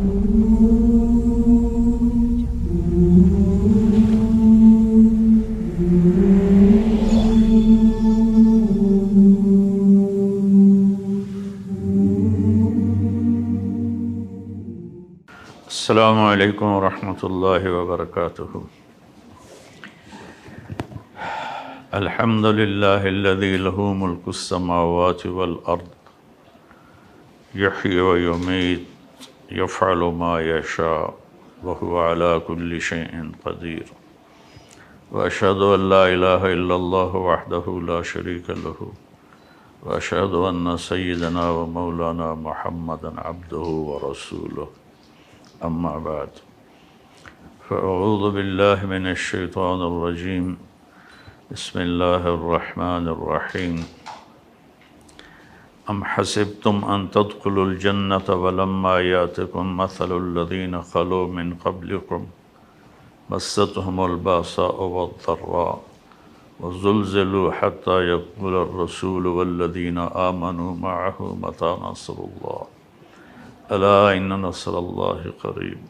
السلام علیکم ورحمۃ اللہ وبرکاتہ۔ الحمد للہ الذی لہ ملک السماوات والارض یحیی ویمیت یفعل ما یشاء وہو علی کل شیء قدیر، واشہد ان لا الہ الا اللہ وحدہ لا شریک لہ، واشہد ان سیدنا و مولانا محمدا عبدہ ورسولہ، اما بعد فاعوذ باللہ من الشیطان الرجیم، بسم اللہ الرحمن الرحیم۔ ام حسبتم ان تدخلوا الجنة ولما یاتکم مثل الذین خلوا من قبلکم مستهم الباساء والضراء وزلزلوا حتى يقول الرسول والذین آمنوا معه متى نصر اللہ الا ان نصر اللہ قریب۔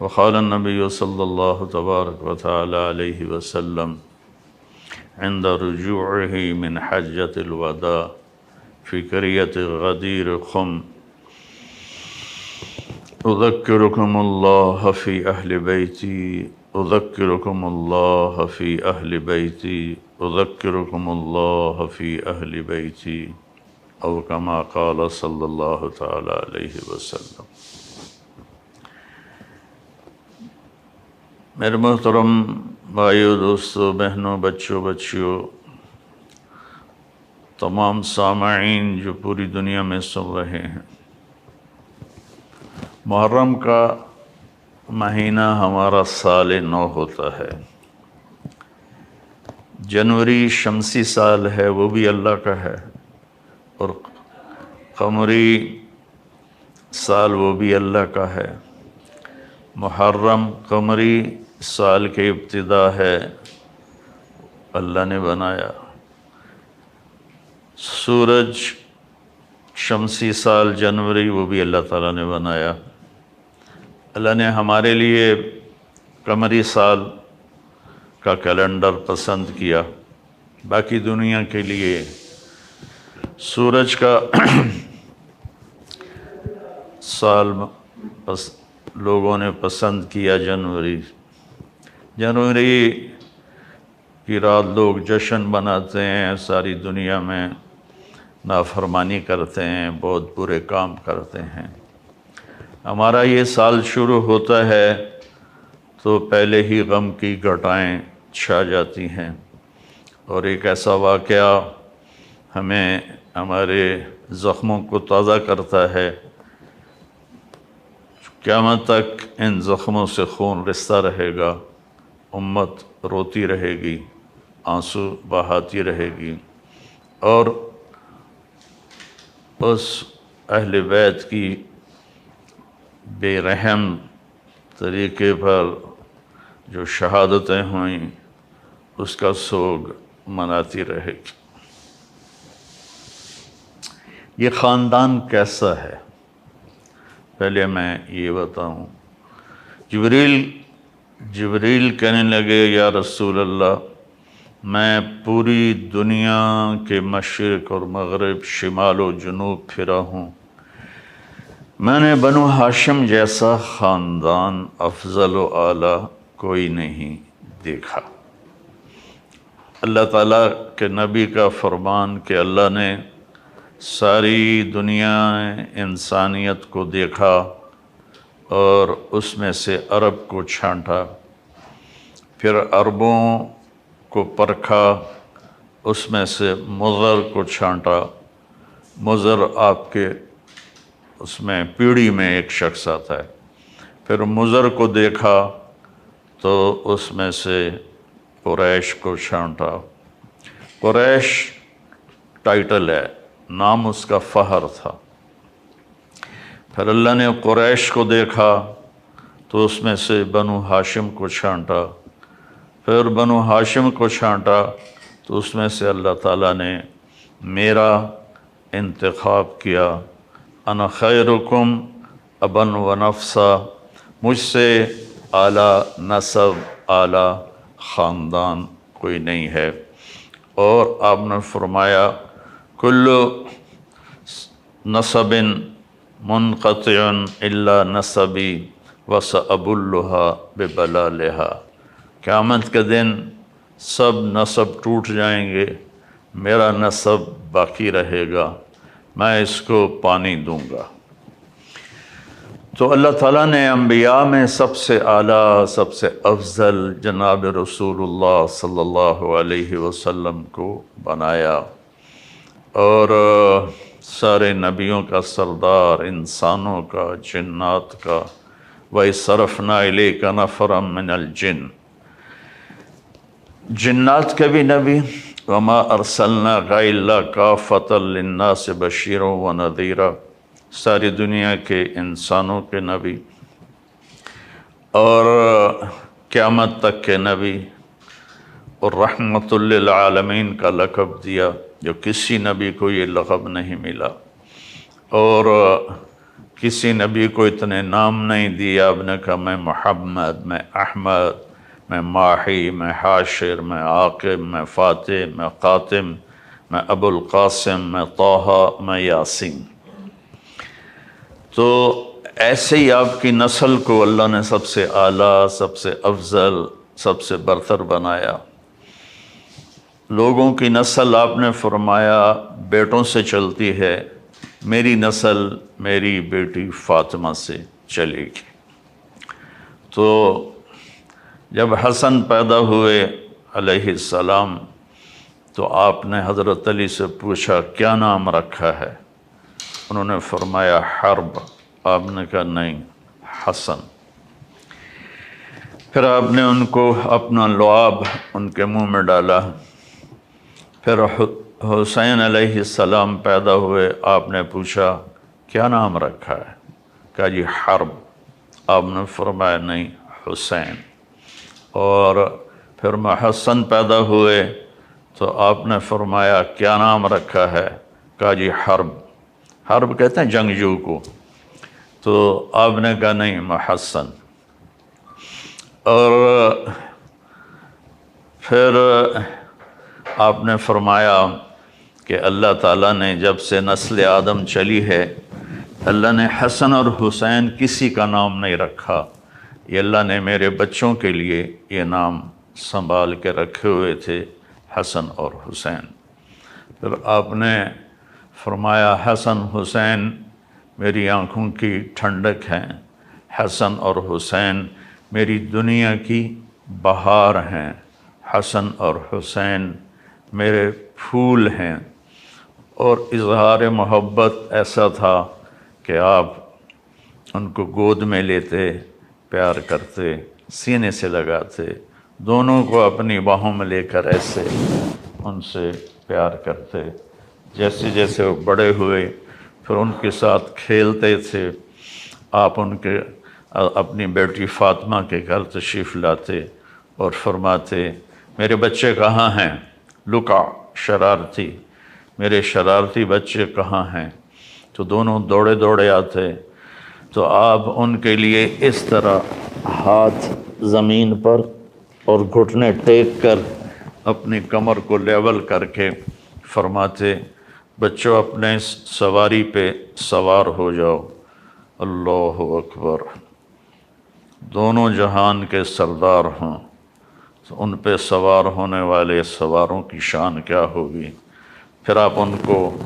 وقال النبی صلی اللہ تبارک وتعالی علیہ وسلم عند رجوعه من حجۃ الوداع فی قریۃ غدیر خم، اذکرکم اللہ فی اہل بیتی، اذکرکم اللہ فی اہل بیتی، اذکرکم اللہ فی اہل بیتی، او کما قال صلی اللہ تعالی علیہ وسلم۔ میرے محترم بھائیو، دوستو، بہنوں، بچوں، بچیوں، تمام سامعین جو پوری دنیا میں سن رہے ہیں، محرم کا مہینہ ہمارا سال نو ہوتا ہے۔ جنوری شمسی سال ہے، وہ بھی اللہ کا ہے، اور قمری سال وہ بھی اللہ کا ہے۔ محرم قمری سال کی ابتدا ہے، اللہ نے بنایا۔ سورج شمسی سال جنوری وہ بھی اللہ تعالیٰ نے بنایا۔ اللہ نے ہمارے لیے قمری سال کا کیلنڈر پسند کیا، باقی دنیا کے لیے سورج کا سال لوگوں نے پسند کیا جنوری کی رات لوگ جشن مناتے ہیں، ساری دنیا میں نافرمانی کرتے ہیں، بہت برے کام کرتے ہیں۔ ہمارا یہ سال شروع ہوتا ہے تو پہلے ہی غم کی گھٹائیں چھا جاتی ہیں، اور ایک ایسا واقعہ ہمیں ہمارے زخموں کو تازہ کرتا ہے۔ قیامت تک ان زخموں سے خون رستا رہے گا، امت روتی رہے گی، آنسو بہاتی رہے گی، اور اس اہل بیت کی بے رحم طریقے پر جو شہادتیں ہوئیں اس کا سوگ مناتی رہے گی۔ یہ خاندان کیسا ہے؟ پہلے میں یہ بتاؤں۔ جبریل کہنے لگے، یا رسول اللہ، میں پوری دنیا کے مشرق اور مغرب، شمال و جنوب پھرا ہوں، میں نے بنو ہاشم جیسا خاندان افضل و اعلیٰ کوئی نہیں دیکھا۔ اللہ تعالیٰ کے نبی کا فرمان کہ اللہ نے ساری دنیا انسانیت کو دیکھا اور اس میں سے عرب کو چھانٹا، پھر عربوں کو پرکھا، اس میں سے مضر کو چھانٹا۔ مضر آپ کے اس میں پیڑھی میں ایک شخص آتا ہے۔ پھر مضر کو دیکھا تو اس میں سے قریش کو چھانٹا۔ قریش ٹائٹل ہے، نام اس کا فہر تھا۔ پھر اللہ نے قریش کو دیکھا تو اس میں سے بنو ہاشم کو چھانٹا۔ پھر بنو ہاشم کو چھانٹا تو اس میں سے اللہ تعالیٰ نے میرا انتخاب کیا۔ انا خیرکم ابن و نفسا، مجھ سے اعلیٰ نسب اعلیٰ خاندان کوئی نہیں ہے۔ اور آپ نے فرمایا کل نسب منقطع الا نسبی وسأبلها ببلالها، قیامت کے دن سب نسب ٹوٹ جائیں گے، میرا نسب باقی رہے گا، میں اس کو پانی دوں گا۔ تو اللہ تعالیٰ نے انبیاء میں سب سے اعلیٰ، سب سے افضل جناب رسول اللہ صلی اللہ علیہ وسلم کو بنایا، اور سارے نبیوں کا سردار، انسانوں کا، جنات کا۔ وَإِصْرَفْنَا إِلَيْكَ نَفَرًا مِّنَ الْجِنِّ، جنات کے بھی نبی، وَمَا أَرْسَلْنَاكَ إِلَّا كَافَّةً لِلنَّاسِ بَشِيرًا وَنَذِيرًا، ساری دنیا کے انسانوں کے نبی اور قیامت تک کے نبی، اور رحمت للعالمین کا لقب دیا، جو کسی نبی کو یہ لقب نہیں ملا، اور کسی نبی کو اتنے نام نہیں دیا۔ اب نے کہا میں محمد، میں احمد، میں ماحی، میں حاشر، میں عاقب، میں فاتح، میں قاتم، میں ابو القاسم، میں طٰہٰ، میں یاسین۔ تو ایسے ہی آپ کی نسل کو اللہ نے سب سے اعلیٰ، سب سے افضل، سب سے برتر بنایا۔ لوگوں کی نسل آپ نے فرمایا بیٹوں سے چلتی ہے، میری نسل میری بیٹی فاطمہ سے چلے گی۔ تو جب حسن پیدا ہوئے علیہ السلام تو آپ نے حضرت علی سے پوچھا کیا نام رکھا ہے؟ انہوں نے فرمایا حرب۔ آپ نے کہا نہیں، حسن۔ پھر آپ نے ان کو اپنا لعاب ان کے منہ میں ڈالا۔ پھر حسین علیہ السلام پیدا ہوئے، آپ نے پوچھا کیا نام رکھا ہے؟ کہا جی حرب۔ آپ نے فرمایا نہیں، حسین۔ اور پھر محسن پیدا ہوئے تو آپ نے فرمایا کیا نام رکھا ہے؟ کہا جی حرب۔ حرب کہتے ہیں جنگجو کو، تو آپ نے کہا نہیں، محسن۔ اور پھر آپ نے فرمایا کہ اللہ تعالیٰ نے جب سے نسل آدم چلی ہے، اللہ نے حسن اور حسین کسی کا نام نہیں رکھا، یہ اللہ نے میرے بچوں کے لیے یہ نام سنبھال کے رکھے ہوئے تھے، حسن اور حسین۔ پھر آپ نے فرمایا حسن حسین میری آنکھوں کی ٹھنڈک ہیں، حسن اور حسین میری دنیا کی بہار ہیں، حسن اور حسین میرے پھول ہیں۔ اور اظہار محبت ایسا تھا کہ آپ ان کو گود میں لیتے، پیار کرتے، سینے سے لگاتے، دونوں کو اپنی باہوں میں لے کر ایسے ان سے پیار کرتے۔ جیسے جیسے وہ بڑے ہوئے پھر ان کے ساتھ کھیلتے تھے۔ آپ ان کے اپنی بیٹی فاطمہ کے گھر تشریف لاتے اور فرماتے میرے بچے کہاں ہیں؟ لکا، شرارتی، میرے شرارتی بچے کہاں ہیں؟ تو دونوں دوڑے دوڑے آتے، تو آپ ان کے لیے اس طرح ہاتھ زمین پر اور گھٹنے ٹیک کر اپنی کمر کو لیول کر کے فرماتے بچوں اپنے سواری پہ سوار ہو جاؤ، اللہ اکبر، دونوں جہان کے سردار ہوں تو ان پہ سوار ہونے والے سواروں کی شان کیا ہوگی۔ پھر آپ ان کو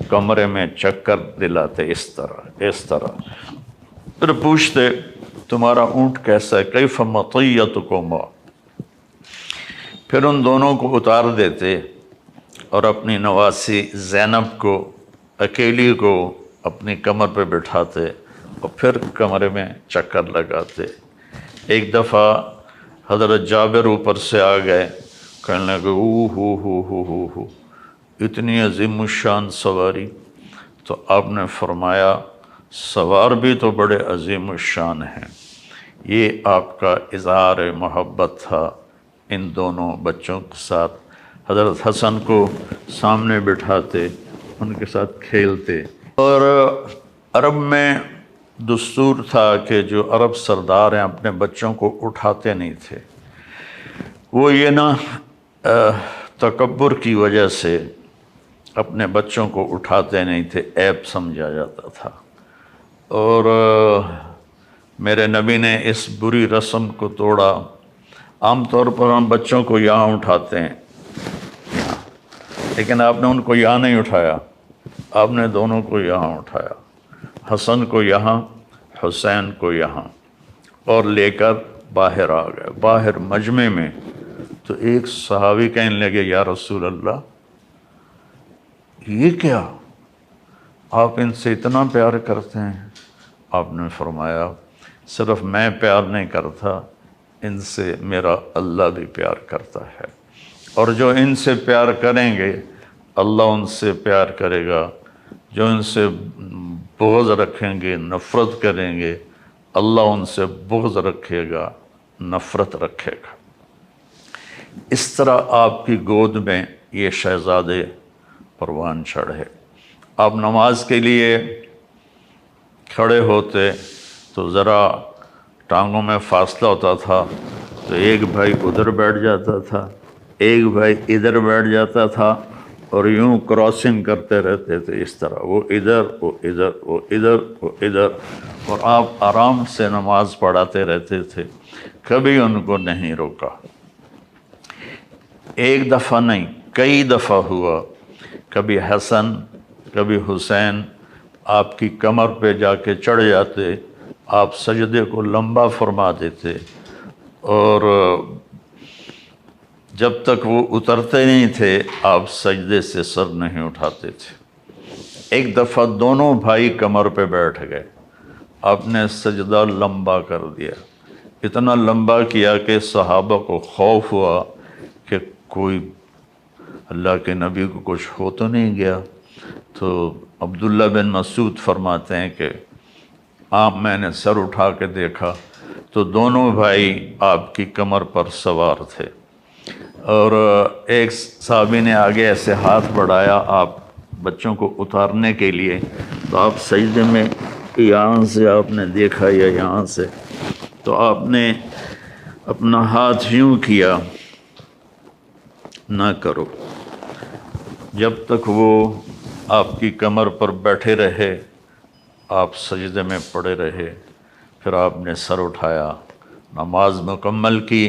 کمرے میں چکر دلاتے اس طرح، پھر پوچھتے تمہارا اونٹ کیسا ہے؟ کیف مطیتکما؟ پھر ان دونوں کو اتار دیتے اور اپنی نواسی زینب کو اکیلی کو اپنی کمر پہ بٹھاتے اور پھر کمرے میں چکر لگاتے۔ ایک دفعہ حضرت جابر اوپر سے آ گئے، کہنے لگے ہو اتنی عظیم الشان سواری۔ تو آپ نے فرمایا سوار بھی تو بڑے عظیم الشان ہیں۔ یہ آپ کا اظہار محبت تھا ان دونوں بچوں کے ساتھ۔ حضرت حسن کو سامنے بٹھاتے، ان کے ساتھ کھیلتے۔ اور عرب میں دستور تھا کہ جو عرب سردار ہیں اپنے بچوں کو اٹھاتے نہیں تھے، وہ یہ نا تکبر کی وجہ سے اپنے بچوں کو اٹھاتے نہیں تھے، عیب سمجھا جاتا تھا۔ اور میرے نبی نے اس بری رسم کو توڑا۔ عام طور پر ہم بچوں کو یہاں اٹھاتے ہیں، لیکن آپ نے ان کو یہاں نہیں اٹھایا، آپ نے دونوں کو یہاں اٹھایا، حسن کو یہاں، حسین کو یہاں، اور لے کر باہر آ گئے۔ باہر مجمع میں تو ایک صحابی کہنے لگے، یا رسول اللہ یہ کیا، آپ ان سے اتنا پیار کرتے ہیں؟ آپ نے فرمایا صرف میں پیار نہیں کرتا، ان سے میرا اللہ بھی پیار کرتا ہے، اور جو ان سے پیار کریں گے اللہ ان سے پیار کرے گا، جو ان سے بغض رکھیں گے، نفرت کریں گے، اللہ ان سے بغض رکھے گا، نفرت رکھے گا۔ اس طرح آپ کی گود میں یہ شہزادے پروان چڑھے۔ آپ نماز کے لیے کھڑے ہوتے تو ذرا ٹانگوں میں فاصلہ ہوتا تھا، تو ایک بھائی ادھر بیٹھ جاتا تھا، ایک بھائی ادھر بیٹھ جاتا تھا، اور یوں کراسنگ کرتے رہتے تھے، اس طرح وہ ادھر وہ ادھر وہ ادھر وہ ادھر، اور آپ آرام سے نماز پڑھاتے رہتے تھے، کبھی ان کو نہیں روکا۔ ایک دفعہ نہیں، کئی دفعہ ہوا، کبھی حسن کبھی حسین آپ کی کمر پہ جا کے چڑھ جاتے، آپ سجدے کو لمبا فرما دیتے، اور جب تک وہ اترتے نہیں تھے آپ سجدے سے سر نہیں اٹھاتے تھے۔ ایک دفعہ دونوں بھائی کمر پہ بیٹھ گئے، آپ نے سجدہ لمبا کر دیا، اتنا لمبا کیا کہ صحابہ کو خوف ہوا کہ کوئی اللہ کے نبی کو کچھ ہو تو نہیں گیا۔ تو عبداللہ بن مسعود فرماتے ہیں کہ میں نے سر اٹھا کے دیکھا تو دونوں بھائی آپ کی کمر پر سوار تھے، اور ایک صحابی نے آگے ایسے ہاتھ بڑھایا آپ بچوں کو اتارنے کے لیے، تو آپ سجدے میں یہاں سے آپ نے دیکھا یا یہاں سے، تو آپ نے اپنا ہاتھ یوں کیا، نہ کرو، جب تک وہ آپ کی کمر پر بیٹھے رہے آپ سجدے میں پڑے رہے، پھر آپ نے سر اٹھایا، نماز مکمل کی،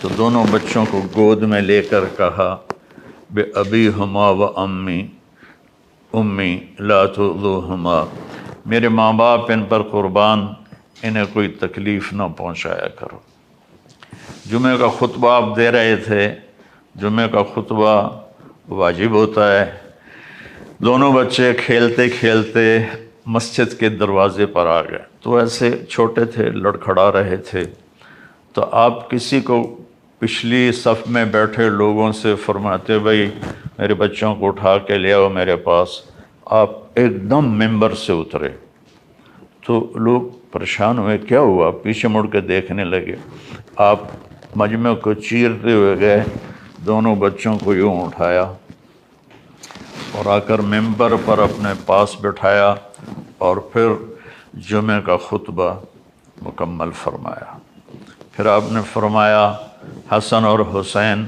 تو دونوں بچوں کو گود میں لے کر کہا، بے ابی ہما و امی لا تؤذوہما، میرے ماں باپ ان پر قربان، انہیں کوئی تکلیف نہ پہنچایا کرو۔ جمعہ کا خطبہ آپ دے رہے تھے، جمعہ کا خطبہ واجب ہوتا ہے۔ دونوں بچے کھیلتے کھیلتے مسجد کے دروازے پر آ گئے، تو ایسے چھوٹے تھے، لڑکھڑا رہے تھے، تو آپ کسی کو پچھلی صف میں بیٹھے لوگوں سے فرماتے، بھائی میرے بچوں کو اٹھا کے لے آؤ میرے پاس۔ آپ ایک دم ممبر سے اترے تو لوگ پریشان ہوئے، کیا ہوا؟ پیچھے مڑ کے دیکھنے لگے، آپ مجمع کو چیرتے ہوئے گئے، دونوں بچوں کو یوں اٹھایا اور آ کر ممبر پر اپنے پاس بٹھایا، اور پھر جمعہ کا خطبہ مکمل فرمایا۔ پھر آپ نے فرمایا، حسن اور حسین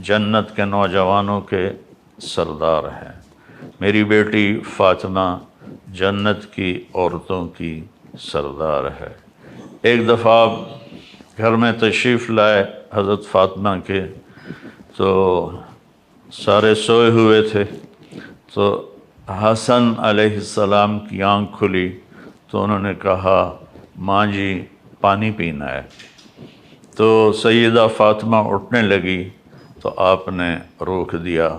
جنت کے نوجوانوں کے سردار ہیں، میری بیٹی فاطمہ جنت کی عورتوں کی سردار ہے۔ ایک دفعہ آپ گھر میں تشریف لائے حضرت فاطمہ کے، تو سارے سوئے ہوئے تھے، تو حسن علیہ السلام کی آنکھ کھلی تو انہوں نے کہا، ماں جی پانی پینا ہے۔ تو سیدہ فاطمہ اٹھنے لگی تو آپ نے روک دیا،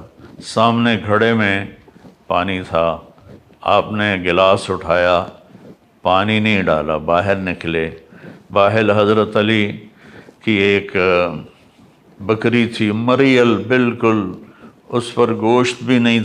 سامنے گھڑے میں پانی تھا، آپ نے گلاس اٹھایا، پانی نہیں ڈالا، باہر نکلے، باہر حضرت علی کی ایک بکری تھی، مریل بالکل، اس پر گوشت بھی نہیں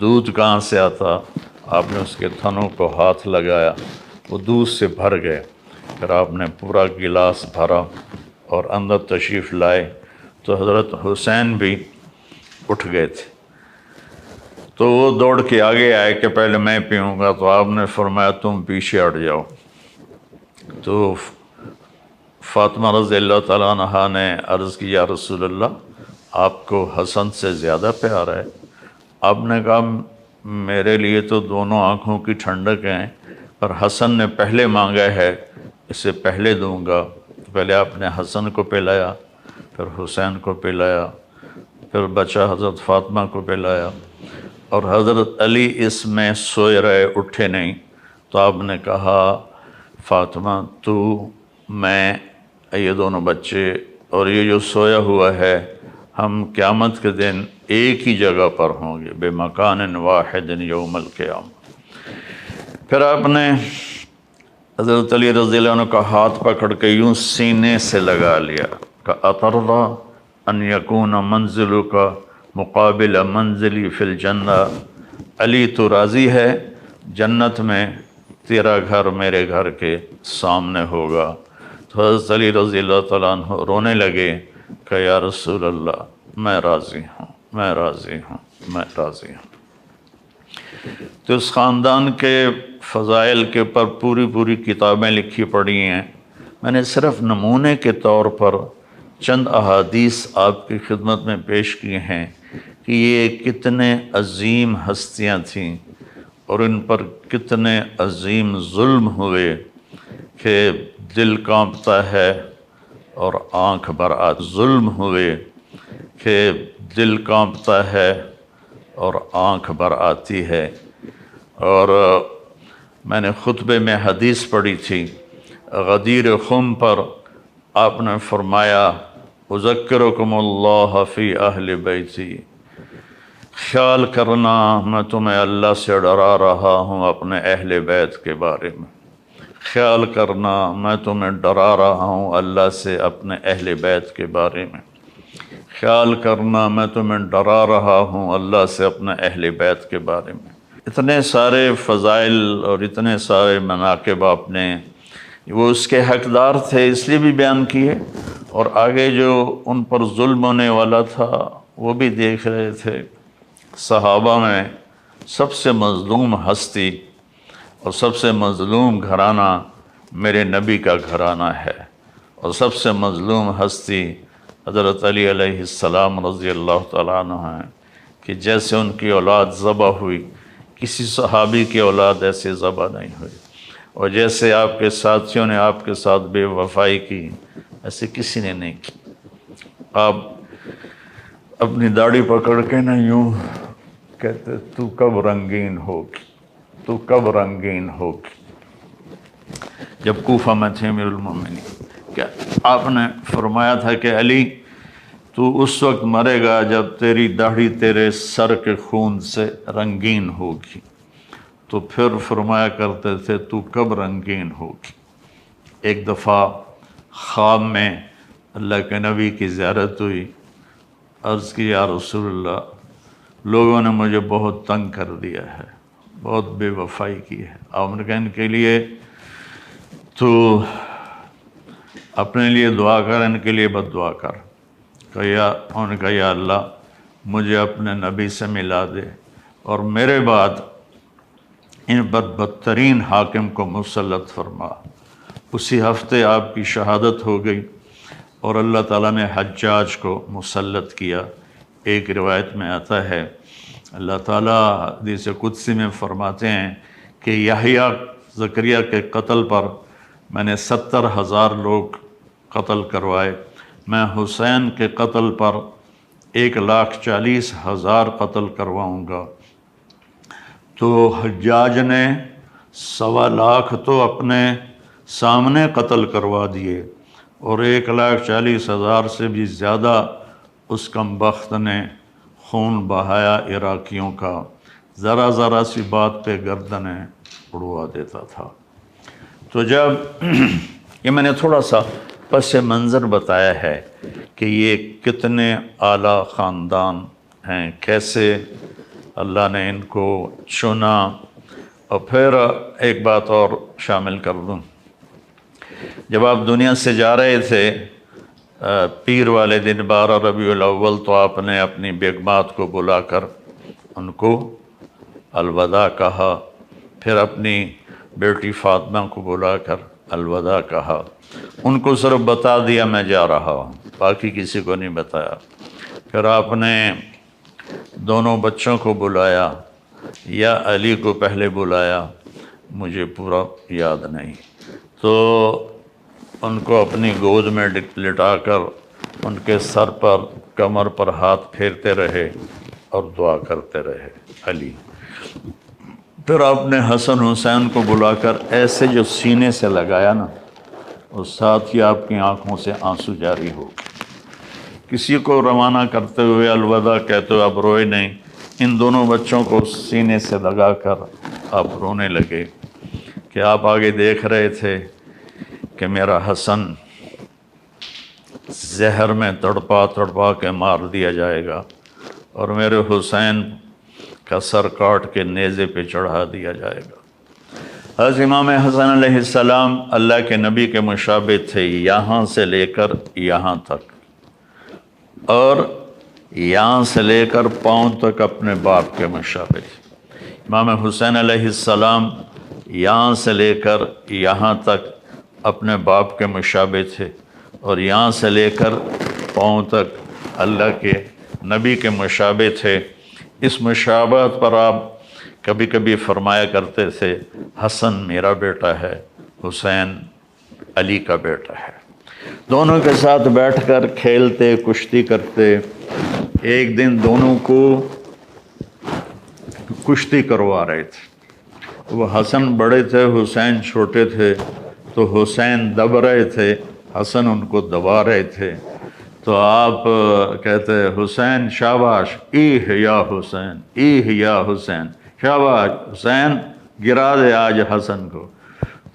دودھ کہاں سے آتا؟ آپ نے اس کے تھنوں کو ہاتھ لگایا، وہ دودھ سے بھر گئے، پھر آپ نے پورا گلاس بھرا اور اندر تشریف لائے، تو حضرت حسین بھی اٹھ گئے تھے۔ تو وہ دوڑ کے آگے آئے کہ پہلے میں پیوں گا، تو آپ نے فرمایا تم پیچھے ہٹ جاؤ۔ تو فاطمہ رضی اللہ تعالیٰ عنہا نے عرض کی، یا رسول اللہ، آپ کو حسن سے زیادہ پیار ہے؟ آپ نے کہا میرے لیے تو دونوں آنکھوں کی ٹھنڈک ہیں، پر حسن نے پہلے مانگا ہے، اسے پہلے دوں گا۔ پہلے آپ نے حسن کو پلایا، پھر حسین کو پلایا، پھر بچہ حضرت فاطمہ کو پلایا، اور حضرت علی اس میں سوئے رہے، اٹھے نہیں۔ تو آپ نے کہا فاطمہ تو میں یہ دونوں بچے اور یہ جو سویا ہوا ہے، ہم قیامت کے دن ایک ہی جگہ پر ہوں گے، بے مکان واحد یوم القیامہ۔ پھر آپ نے حضرت علی رضی اللہ عنہ کا ہاتھ پکڑ کے یوں سینے سے لگا لیا کہ اترضی ان یکون منزلک مقابل منزلی فی الجنہ، علی تو راضی ہے جنت میں تیرا گھر میرے گھر کے سامنے ہوگا؟ تو حضرت علی رضی اللہ تعالیٰ عنہ رونے لگے کہ یا رسول اللہ میں راضی ہوں، میں راضی ہوں، میں راضی ہوں۔ تو اس خاندان کے فضائل کے اوپر پوری کتابیں لکھی پڑی ہیں۔ میں نے صرف نمونے کے طور پر چند احادیث آپ کی خدمت میں پیش کی ہیں کہ یہ کتنے عظیم ہستیاں تھیں اور ان پر کتنے عظیم ظلم ہوئے کہ دل کانپتا ہے اور آنکھ بر آتی، ظلم ہوئے کہ دل کانپتا ہے اور آنکھ بر آتی ہے۔ اور میں نے خطبے میں حدیث پڑھی تھی، غدیر خم پر آپ نے فرمایا اذکرکم اللہ فی اہل بیتی، خیال کرنا میں تمہیں اللہ سے ڈرا رہا ہوں اپنے اہل بیت کے بارے میں، خیال کرنا میں تمہیں ڈرا رہا ہوں اللہ سے اپنے اہل بیت کے بارے میں، خیال کرنا میں تمہیں ڈرا رہا ہوں اللہ سے اپنے اہل بیت کے بارے میں۔ اتنے سارے فضائل اور اتنے سارے مناقب آپ نے، وہ اس کے حقدار تھے اس لیے بھی بیان کیے، اور آگے جو ان پر ظلم ہونے والا تھا وہ بھی دیکھ رہے تھے۔ صحابہ میں سب سے مظلوم ہستی اور سب سے مظلوم گھرانہ میرے نبی کا گھرانہ ہے، اور سب سے مظلوم ہستی حضرت علی علیہ السلام رضی اللہ تعالیٰ عنہ ہیں، کہ جیسے ان کی اولاد ذبح ہوئی، کسی صحابی کی اولاد ایسے ذبح نہیں ہوئی، اور جیسے آپ کے ساتھیوں نے آپ کے ساتھ بے وفائی کی ایسے کسی نے نہیں کی۔ آپ اپنی داڑھی پکڑ کے نہ یوں کہتے تو کب رنگین ہوگی، تو کب رنگین ہوگی، جب کوفہ میں تھے امیر المومنین، کہ آپ نے فرمایا تھا کہ علی تو اس وقت مرے گا جب تیری داڑھی تیرے سر کے خون سے رنگین ہوگی۔ تو پھر فرمایا کرتے تھے تو کب رنگین ہوگی۔ ایک دفعہ خواب میں اللہ کے نبی کی زیارت ہوئی، عرض کی یا رسول اللہ لوگوں نے مجھے بہت تنگ کر دیا ہے، بہت بے وفائی کی ہے، آپ نے کہا ان کے لیے تو اپنے لیے دعا کر، ان کے لیے بد دعا کر۔ انہوں نے کہا یا اللہ مجھے اپنے نبی سے ملا دے اور میرے بعد ان بدترین حاکم کو مسلط فرما۔ اسی ہفتے آپ کی شہادت ہو گئی اور اللہ تعالیٰ نے حجاج کو مسلط کیا۔ ایک روایت میں آتا ہے اللہ تعالیٰ حدیث قدسی میں فرماتے ہیں کہ یحییٰ زکریا کے قتل پر میں نے 70,000 لوگ قتل کروائے، میں حسین کے قتل پر 1,40,000 قتل کرواؤں گا۔ تو حجاج نے 1.25 تو اپنے سامنے قتل کروا دیے، اور 1,40,000 سے بھی زیادہ اس کم بخت نے خون بہایا عراقیوں کا، ذرا ذرا سی بات پہ گردنیں اڑوا دیتا تھا۔ تو جب یہ میں نے تھوڑا سا پس منظر بتایا ہے کہ یہ کتنے اعلیٰ خاندان ہیں، کیسے اللہ نے ان کو چنا۔ اور پھر ایک بات اور شامل کر دوں، جب آپ دنیا سے جا رہے تھے پیر والے دن 12 ربیع الاول، تو آپ نے اپنی بیگمات کو بلا کر ان کو الوداع کہا، پھر اپنی بیٹی فاطمہ کو بلا کر الوداع کہا، ان کو صرف بتا دیا میں جا رہا ہوں، باقی کسی کو نہیں بتایا۔ پھر آپ نے دونوں بچوں کو بلایا، یا علی کو پہلے بلایا مجھے پورا یاد نہیں، تو ان کو اپنی گود میں لٹا کر ان کے سر پر کمر پر ہاتھ پھیرتے رہے اور دعا کرتے رہے علی۔ پھر آپ نے حسن حسین کو بلا کر ایسے جو سینے سے لگایا نا، اور ساتھ ہی آپ کی آنکھوں سے آنسو جاری ہو گئے۔ کسی کو روانہ کرتے ہوئے الوداع کہتے ہوئے آپ روئے نہیں، ان دونوں بچوں کو سینے سے لگا کر آپ رونے لگے کہ آپ آگے دیکھ رہے تھے کہ میرا حسن زہر میں تڑپا تڑپا کے مار دیا جائے گا، اور میرے حسین کا سر کاٹ کے نیزے پہ چڑھا دیا جائے گا۔ حضرت امام حسن علیہ السلام اللہ کے نبی کے مشابہ تھے، یہاں سے لے کر یہاں تک، اور یہاں سے لے کر پاؤں تک اپنے باپ کے مشابہ تھے۔ امام حسین علیہ السلام یہاں سے لے کر یہاں تک اپنے باپ کے مشابہ تھے، اور یہاں سے لے کر پاؤں تک اللہ کے نبی کے مشابہ تھے۔ اس مشابہت پر آپ کبھی کبھی فرمایا کرتے تھے حسن میرا بیٹا ہے، حسین علی کا بیٹا ہے۔ دونوں کے ساتھ بیٹھ کر کھیلتے کشتی کرتے۔ ایک دن دونوں کو کشتی کروا رہے تھے، وہ حسن بڑے تھے حسین چھوٹے تھے، تو حسین دب رہے تھے، حسن ان کو دبا رہے تھے۔ تو آپ کہتے حسین شاباش، ایہ یا حسین، ایہ یا حسین، شاباش حسین، گرا دے آج حسن کو۔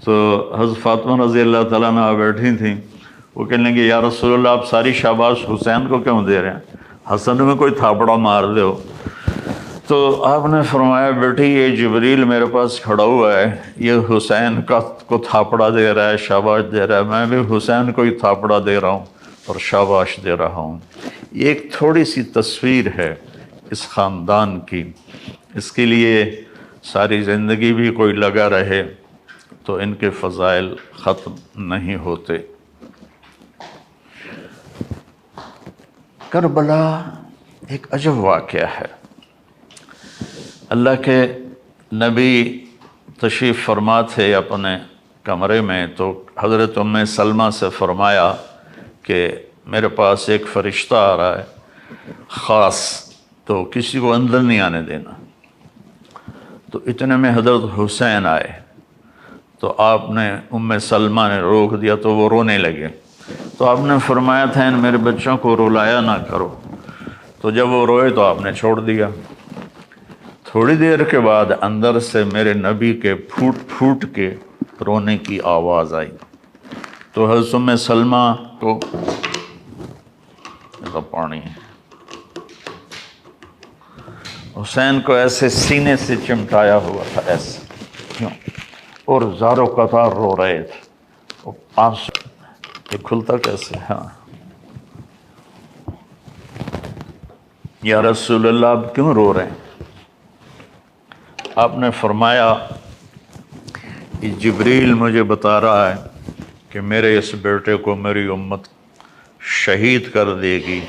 تو حضرت فاطمہ رضی اللہ تعالیٰ عنہ بیٹھی تھیں، وہ کہنے لگے یا رسول اللہ آپ ساری شاباش حسین کو کیوں دے رہے ہیں، حسن میں کوئی تھاپڑا مار دے ہو۔ تو آپ نے فرمایا بیٹی یہ جبریل میرے پاس کھڑا ہوا ہے، یہ حسین کو تھاپڑا دے رہا ہے، شاباش دے رہا ہے، میں بھی حسین کو ہی تھاپڑا دے رہا ہوں اور شاباش دے رہا ہوں۔ یہ ایک تھوڑی سی تصویر ہے اس خاندان کی، اس کے لیے ساری زندگی بھی کوئی لگا رہے تو ان کے فضائل ختم نہیں ہوتے۔ کربلا ایک عجب واقعہ ہے۔ اللہ کے نبی تشریف فرما تھے اپنے کمرے میں، تو حضرت ام سلمہ سے فرمایا کہ میرے پاس ایک فرشتہ آ رہا ہے خاص، تو کسی کو اندر نہیں آنے دینا۔ تو اتنے میں حضرت حسین آئے، تو آپ نے ام سلمہ نے روک دیا تو وہ رونے لگے، تو آپ نے فرمایا تھا ان میرے بچوں کو رلایا نہ کرو، تو جب وہ روئے تو آپ نے چھوڑ دیا۔ تھوڑی دیر کے بعد اندر سے میرے نبی کے پھوٹ پھوٹ کے رونے کی آواز آئی، تو حضرت ام سلمہ کو پانی حسین کو ایسے سینے سے چمٹایا ہوا تھا ایسے کیوں، اور زاروں قطار رو رہے تھے، آنسو یہ کھلتا کیسے، ہاں یا رسول اللہ آپ کیوں رو رہے ہیں؟ آپ نے فرمایا کہ جبریل مجھے بتا رہا ہے کہ میرے اس بیٹے کو میری امت شہید کر دے گی،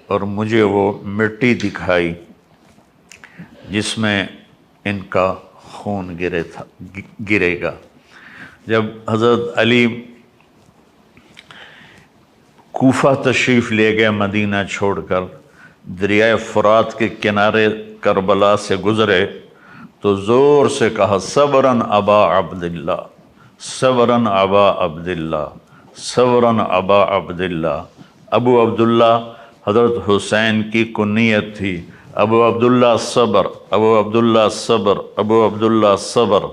اور مجھے وہ مٹی دکھائی جس میں ان کا خون گرے گا۔ جب حضرت علی کوفہ تشریف لے گئے مدینہ چھوڑ کر، دریائے فرات کے کنارے کربلا سے گزرے تو زور سے کہا صبراً ابا عبداللہ، صبراً ابا عبداللہ، صبراً ابا عبداللہ۔ ابو عبداللہ حضرت حسین کی کنیت تھی، ابو عبداللہ صبر، ابو عبداللہ صبر، ابو عبداللہ صبر۔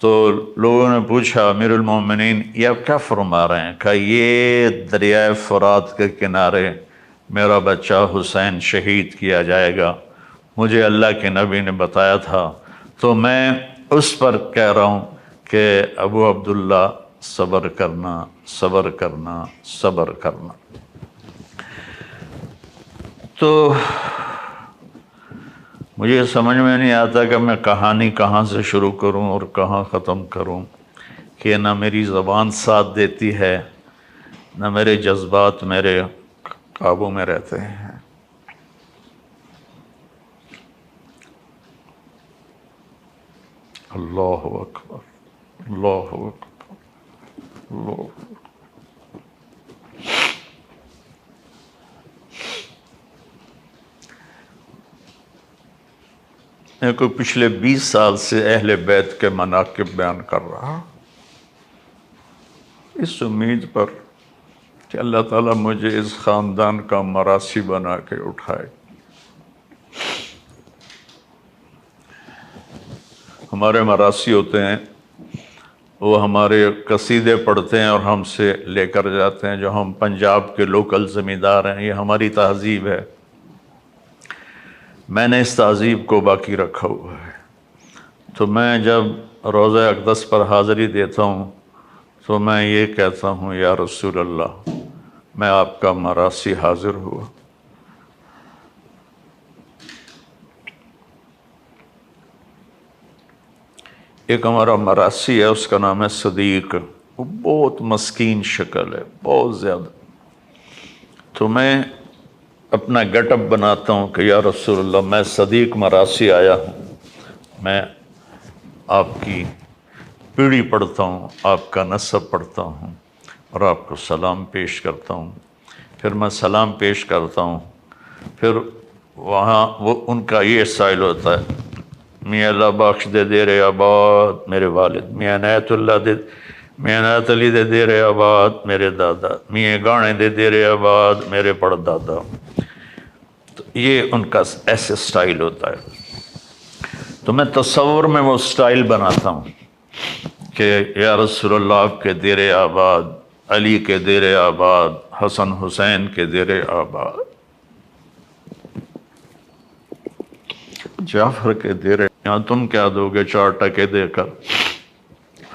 تو لوگوں نے پوچھا امیر المومنین یہ آپ کیا فرما رہے ہیں؟ کہا یہ دریائے فرات کے کنارے میرا بچہ حسین شہید کیا جائے گا، مجھے اللہ کے نبی نے بتایا تھا، تو میں اس پر کہہ رہا ہوں کہ ابو عبداللہ صبر کرنا، صبر کرنا، صبر کرنا۔ تو مجھے سمجھ میں نہیں آتا کہ میں کہانی کہاں سے شروع کروں اور کہاں ختم کروں، کہ نہ میری زبان ساتھ دیتی ہے، نہ میرے جذبات میرے قابو میں رہتے ہیں۔ اللہ اکبر، اللہ اکبر، اللہ اکبر۔ میں کو پچھلے 20 سال سے اہل بیت کے مناقب بیان کر رہا، اس امید پر کہ اللہ تعالیٰ مجھے اس خاندان کا مراثی بنا کے اٹھائے۔ ہمارے مراثی ہوتے ہیں، وہ ہمارے قصیدے پڑھتے ہیں اور ہم سے لے کر جاتے ہیں، جو ہم پنجاب کے لوکل زمیندار ہیں، یہ ہماری تہذیب ہے۔ میں نے اس تہذیب کو باقی رکھا ہوا ہے، تو میں جب روزہ اقدس پر حاضری دیتا ہوں تو میں یہ کہتا ہوں، یا رسول اللہ، میں آپ کا مراثی حاضر ہوا۔ ایک ہمارا مراثی ہے، اس کا نام ہے صدیق، وہ بہت مسکین شکل ہے، بہت زیادہ۔ تو میں اپنا گیٹ اپ بناتا ہوں کہ یا رسول اللہ، میں صدیق مراثی آیا ہوں، میں آپ کی پیڑھی پڑھتا ہوں، آپ کا نسب پڑھتا ہوں اور آپ کو سلام پیش کرتا ہوں۔ پھر میں سلام پیش کرتا ہوں، پھر وہاں وہ ان کا یہ اسٹائل ہوتا ہے، میاں اللہ بخش دے دیر آباد میرے والد، میاں عنایت علی دے دیر آباد میرے دادا، میاں گانے دے دیر آباد میرے پڑدادا۔ تو یہ ان کا ایسے سٹائل ہوتا ہے۔ تو میں تصور میں وہ سٹائل بناتا ہوں کہ یا رسول اللہ، آپ کے دیر آباد، علی کے دیر آباد، حسن حسین کے دیر آباد، جعفر کے دیر، یہاں تم کیا دو گے 4 ٹکے دے کر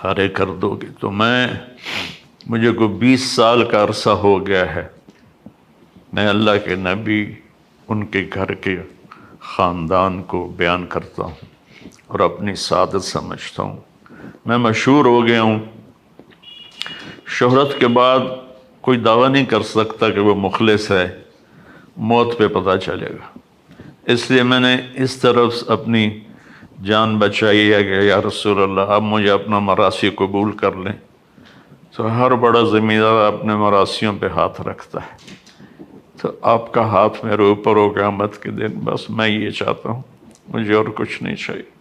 ہرے کر دو گے۔ تو مجھے کو 20 سال کا عرصہ ہو گیا ہے، میں اللہ کے نبی، ان کے گھر کے خاندان کو بیان کرتا ہوں اور اپنی سعادت سمجھتا ہوں۔ میں مشہور ہو گیا ہوں، شہرت کے بعد کوئی دعویٰ نہیں کر سکتا کہ وہ مخلص ہے، موت پہ پتہ چلے گا۔ اس لیے میں نے اس طرف اپنی جان بچائی ہے کہ یا رسول اللہ، اب مجھے اپنا مراثی قبول کر لیں۔ تو ہر بڑا زمیندار اپنے مراسیوں پہ ہاتھ رکھتا ہے، تو آپ کا ہاتھ میرے اوپر ہو قیامت کے دن، بس میں یہ چاہتا ہوں، مجھے اور کچھ نہیں چاہیے۔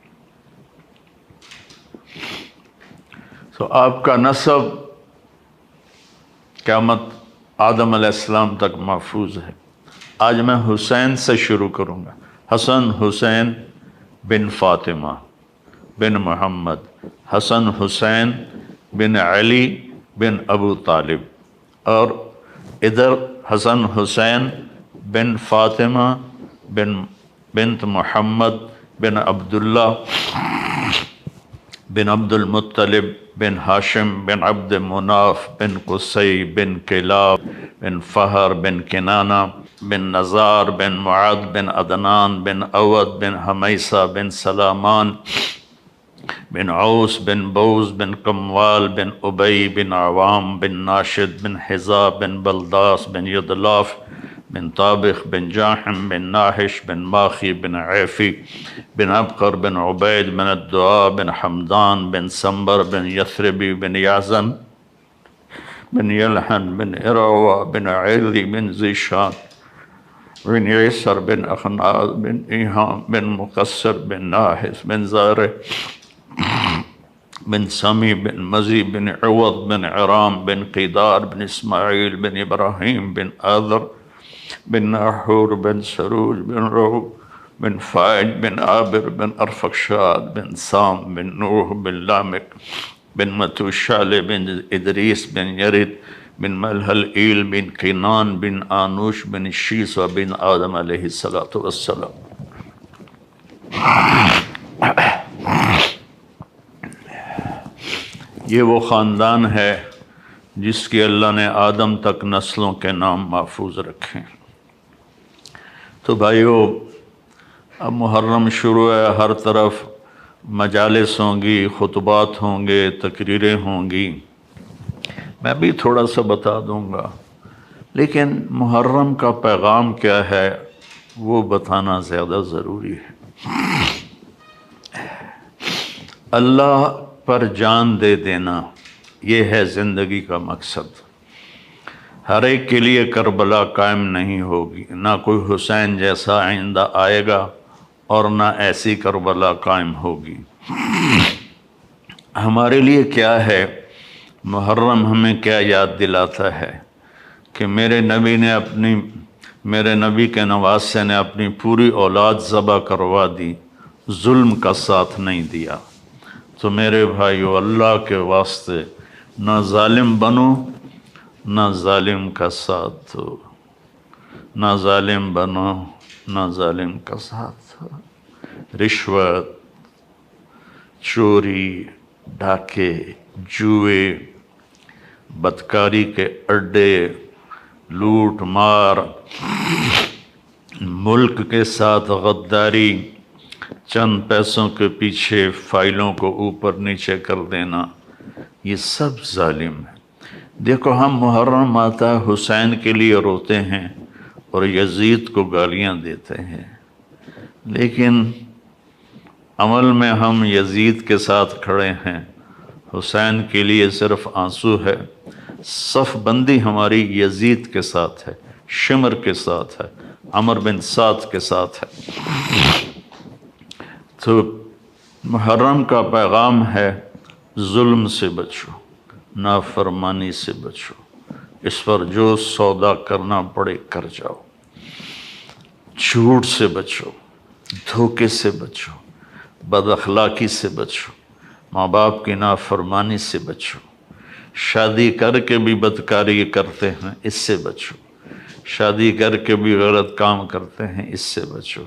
تو آپ کا نسب قیامت آدم علیہ السلام تک محفوظ ہے۔ آج میں حسین سے شروع کروں گا، حسن حسین بن فاطمہ بن محمد، حسن حسین بن علی بن ابو طالب، اور ادھر حسن حسین بن فاطمہ بنت محمد بن عبداللہ بن عبد المطلب بن ہاشم بن عبد مناف بن قصی بن کلاب بن فہر بن کنانہ بن نزار بن معد بن عدنان بن عود بن حمیسہ بن سلامان بن عوس بن بوز بن کموال بن ابی بن عوام بن ناشد بن حزاب بن بلداس بن یدلاف بن طابخ بن جاحم بن ناحش بن ماخی بن عیفی بن عبقر بن عبید بن الدعاء بن حمدان بن سنبر بن یثربی بن یعزن بن یلحن بن اروہ بن عیلی بن زیشان بن عیسر بن اخناز بن ایہام بن مقصر بن ناحس بن زارع بن سمی بن مزی بن عوض بن عرام بن قیدار بن اسماعیل بن ابراہیم بن آذر بن ناحور بن سروج بن رو بن فائج بن عابر بن ارفقشاد بن سام بن نوح بن لامک بن متوشال بن ادریس بن یرد بن ملحل ایل بن قینان بن آنوش بن شیس بن آدم علیہ السلام۔ یہ وہ خاندان ہے جس کی اللہ نے آدم تک نسلوں کے نام محفوظ رکھے۔ تو بھائیو، اب محرم شروع ہے، ہر طرف مجالس ہوں گی، خطبات ہوں گے، تقریریں ہوں گی، میں بھی تھوڑا سا بتا دوں گا، لیکن محرم کا پیغام کیا ہے وہ بتانا زیادہ ضروری ہے۔ اللہ پر جان دے دینا، یہ ہے زندگی کا مقصد۔ ہر ایک کے لیے کربلا قائم نہیں ہوگی، نہ کوئی حسین جیسا آئندہ آئے گا اور نہ ایسی کربلا قائم ہوگی۔ ہمارے لیے کیا ہے محرم، ہمیں کیا یاد دلاتا ہے کہ میرے نبی کے نواسے نے اپنی پوری اولاد ذبح کروا دی، ظلم کا ساتھ نہیں دیا۔ تو میرے بھائیو، اللہ کے واسطے نہ ظالم بنو، نہ ظالم کا ساتھ دو، نہ ظالم بنو، نہ ظالم کا ساتھ دو۔ رشوت، چوری، ڈاکے، جوئے، بدکاری کے اڈے، لوٹ مار، ملک کے ساتھ غداری، چند پیسوں کے پیچھے فائلوں کو اوپر نیچے کر دینا، یہ سب ظالم ہے۔ دیکھو، ہم محرم آتا ہے حسین کے لیے روتے ہیں اور یزید کو گالیاں دیتے ہیں، لیکن عمل میں ہم یزید کے ساتھ کھڑے ہیں، حسین کے لیے صرف آنسو ہے۔ صف بندی ہماری یزید کے ساتھ ہے، شمر کے ساتھ ہے، عمر بن سعد کے ساتھ ہے۔ تو محرم کا پیغام ہے ظلم سے بچو، نافرمانی سے بچو، اس پر جو سودا کرنا پڑے کر جاؤ، جھوٹ سے بچو، دھوکے سے بچو، بد اخلاقی سے بچو، ماں باپ کی نافرمانی سے بچو، شادی کر کے بھی بدکاری کرتے ہیں اس سے بچو، شادی کر کے بھی غلط کام کرتے ہیں اس سے بچو،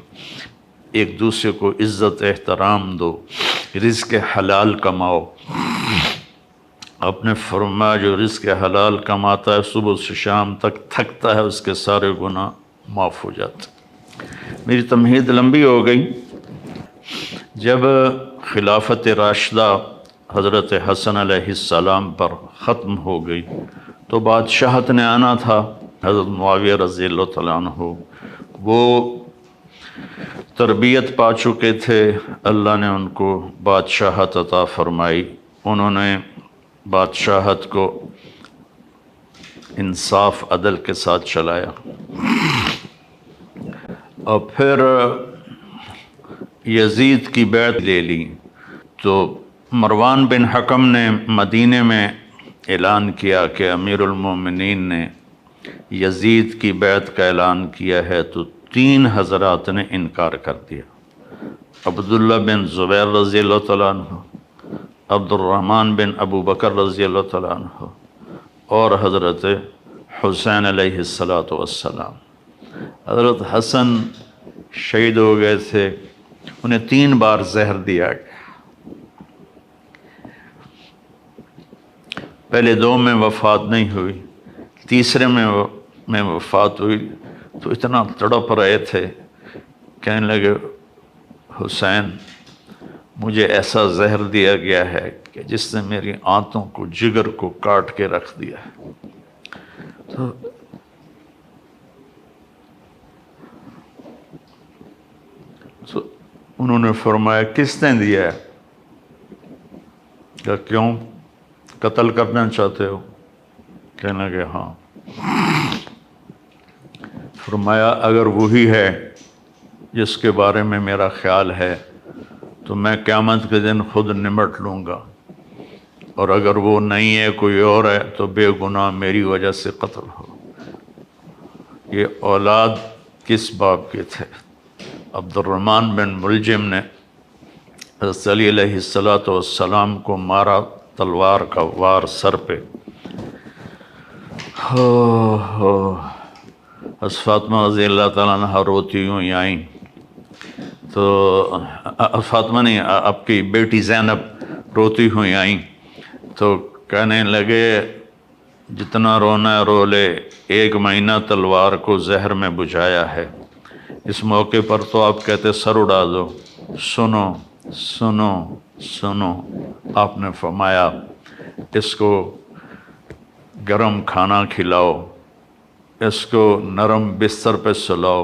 ایک دوسرے کو عزت احترام دو، رزق حلال کماؤ۔ آپ نے فرمایا جو رزق حلال کماتا ہے صبح سے شام تک تھکتا ہے، اس کے سارے گناہ معاف ہو جاتے۔ میری تمہید لمبی ہو گئی۔ جب خلافت راشدہ حضرت حسن علیہ السلام پر ختم ہو گئی تو بادشاہت نے آنا تھا۔ حضرت معاویہ رضی اللہ تعالیٰ عنہ وہ تربیت پا چکے تھے، اللہ نے ان کو بادشاہت عطا فرمائی، انہوں نے بادشاہت کو انصاف عدل کے ساتھ چلایا، اور پھر یزید کی بیعت لے لی۔ تو مروان بن حکم نے مدینے میں اعلان کیا کہ امیر المومنین نے یزید کی بیعت کا اعلان کیا ہے، تو 3 حضرات نے انکار کر دیا۔ عبداللہ بن زبیر رضی اللہ تعالیٰ عنہ، عبد الرحمن بن ابو بکر رضی اللہ تعالیٰ عنہ، اور حضرت حسین علیہ السلام۔ حضرت حسن شہید ہو گئے تھے، انہیں 3 بار زہر دیا گیا، پہلے 2 میں وفات نہیں ہوئی، تیسرے میں وفات ہوئی، تو اتنا تڑپ رہے تھے، کہنے لگے حسین مجھے ایسا زہر دیا گیا ہے کہ جس نے میری آنتوں کو، جگر کو کاٹ کے رکھ دیا ہے۔ تو انہوں نے فرمایا کس نے دیا ہے؟ کہ کیوں قتل کرنا چاہتے ہو؟ کہنے لگے ہاں۔ فرمایا اگر وہی ہے جس کے بارے میں میرا خیال ہے تو میں قیامت کے دن خود نمٹ لوں گا، اور اگر وہ نہیں ہے کوئی اور ہے تو بے گناہ میری وجہ سے قتل ہو۔ یہ اولاد کس باپ کے تھے؟ عبد الرحمن بن ملجم نے حضرت علی علیہ السلام کو مارا، تلوار کا وار سر پہ۔ فاطمہ رضی اللہ تعالیٰ عنہ روتی ہوئی آئیں، تو فاطمہ نہیں، آپ کی بیٹی زینب روتی ہوئی آئیں، تو کہنے لگے جتنا رونا ہے رو لے، 1 مہینہ تلوار کو زہر میں بجھایا ہے، اس موقع پر تو آپ کہتے سر اڑا دو، سنو سنو سنو۔ آپ نے فرمایا اس کو گرم کھانا کھلاؤ، اس کو نرم بستر پہ سلاؤ،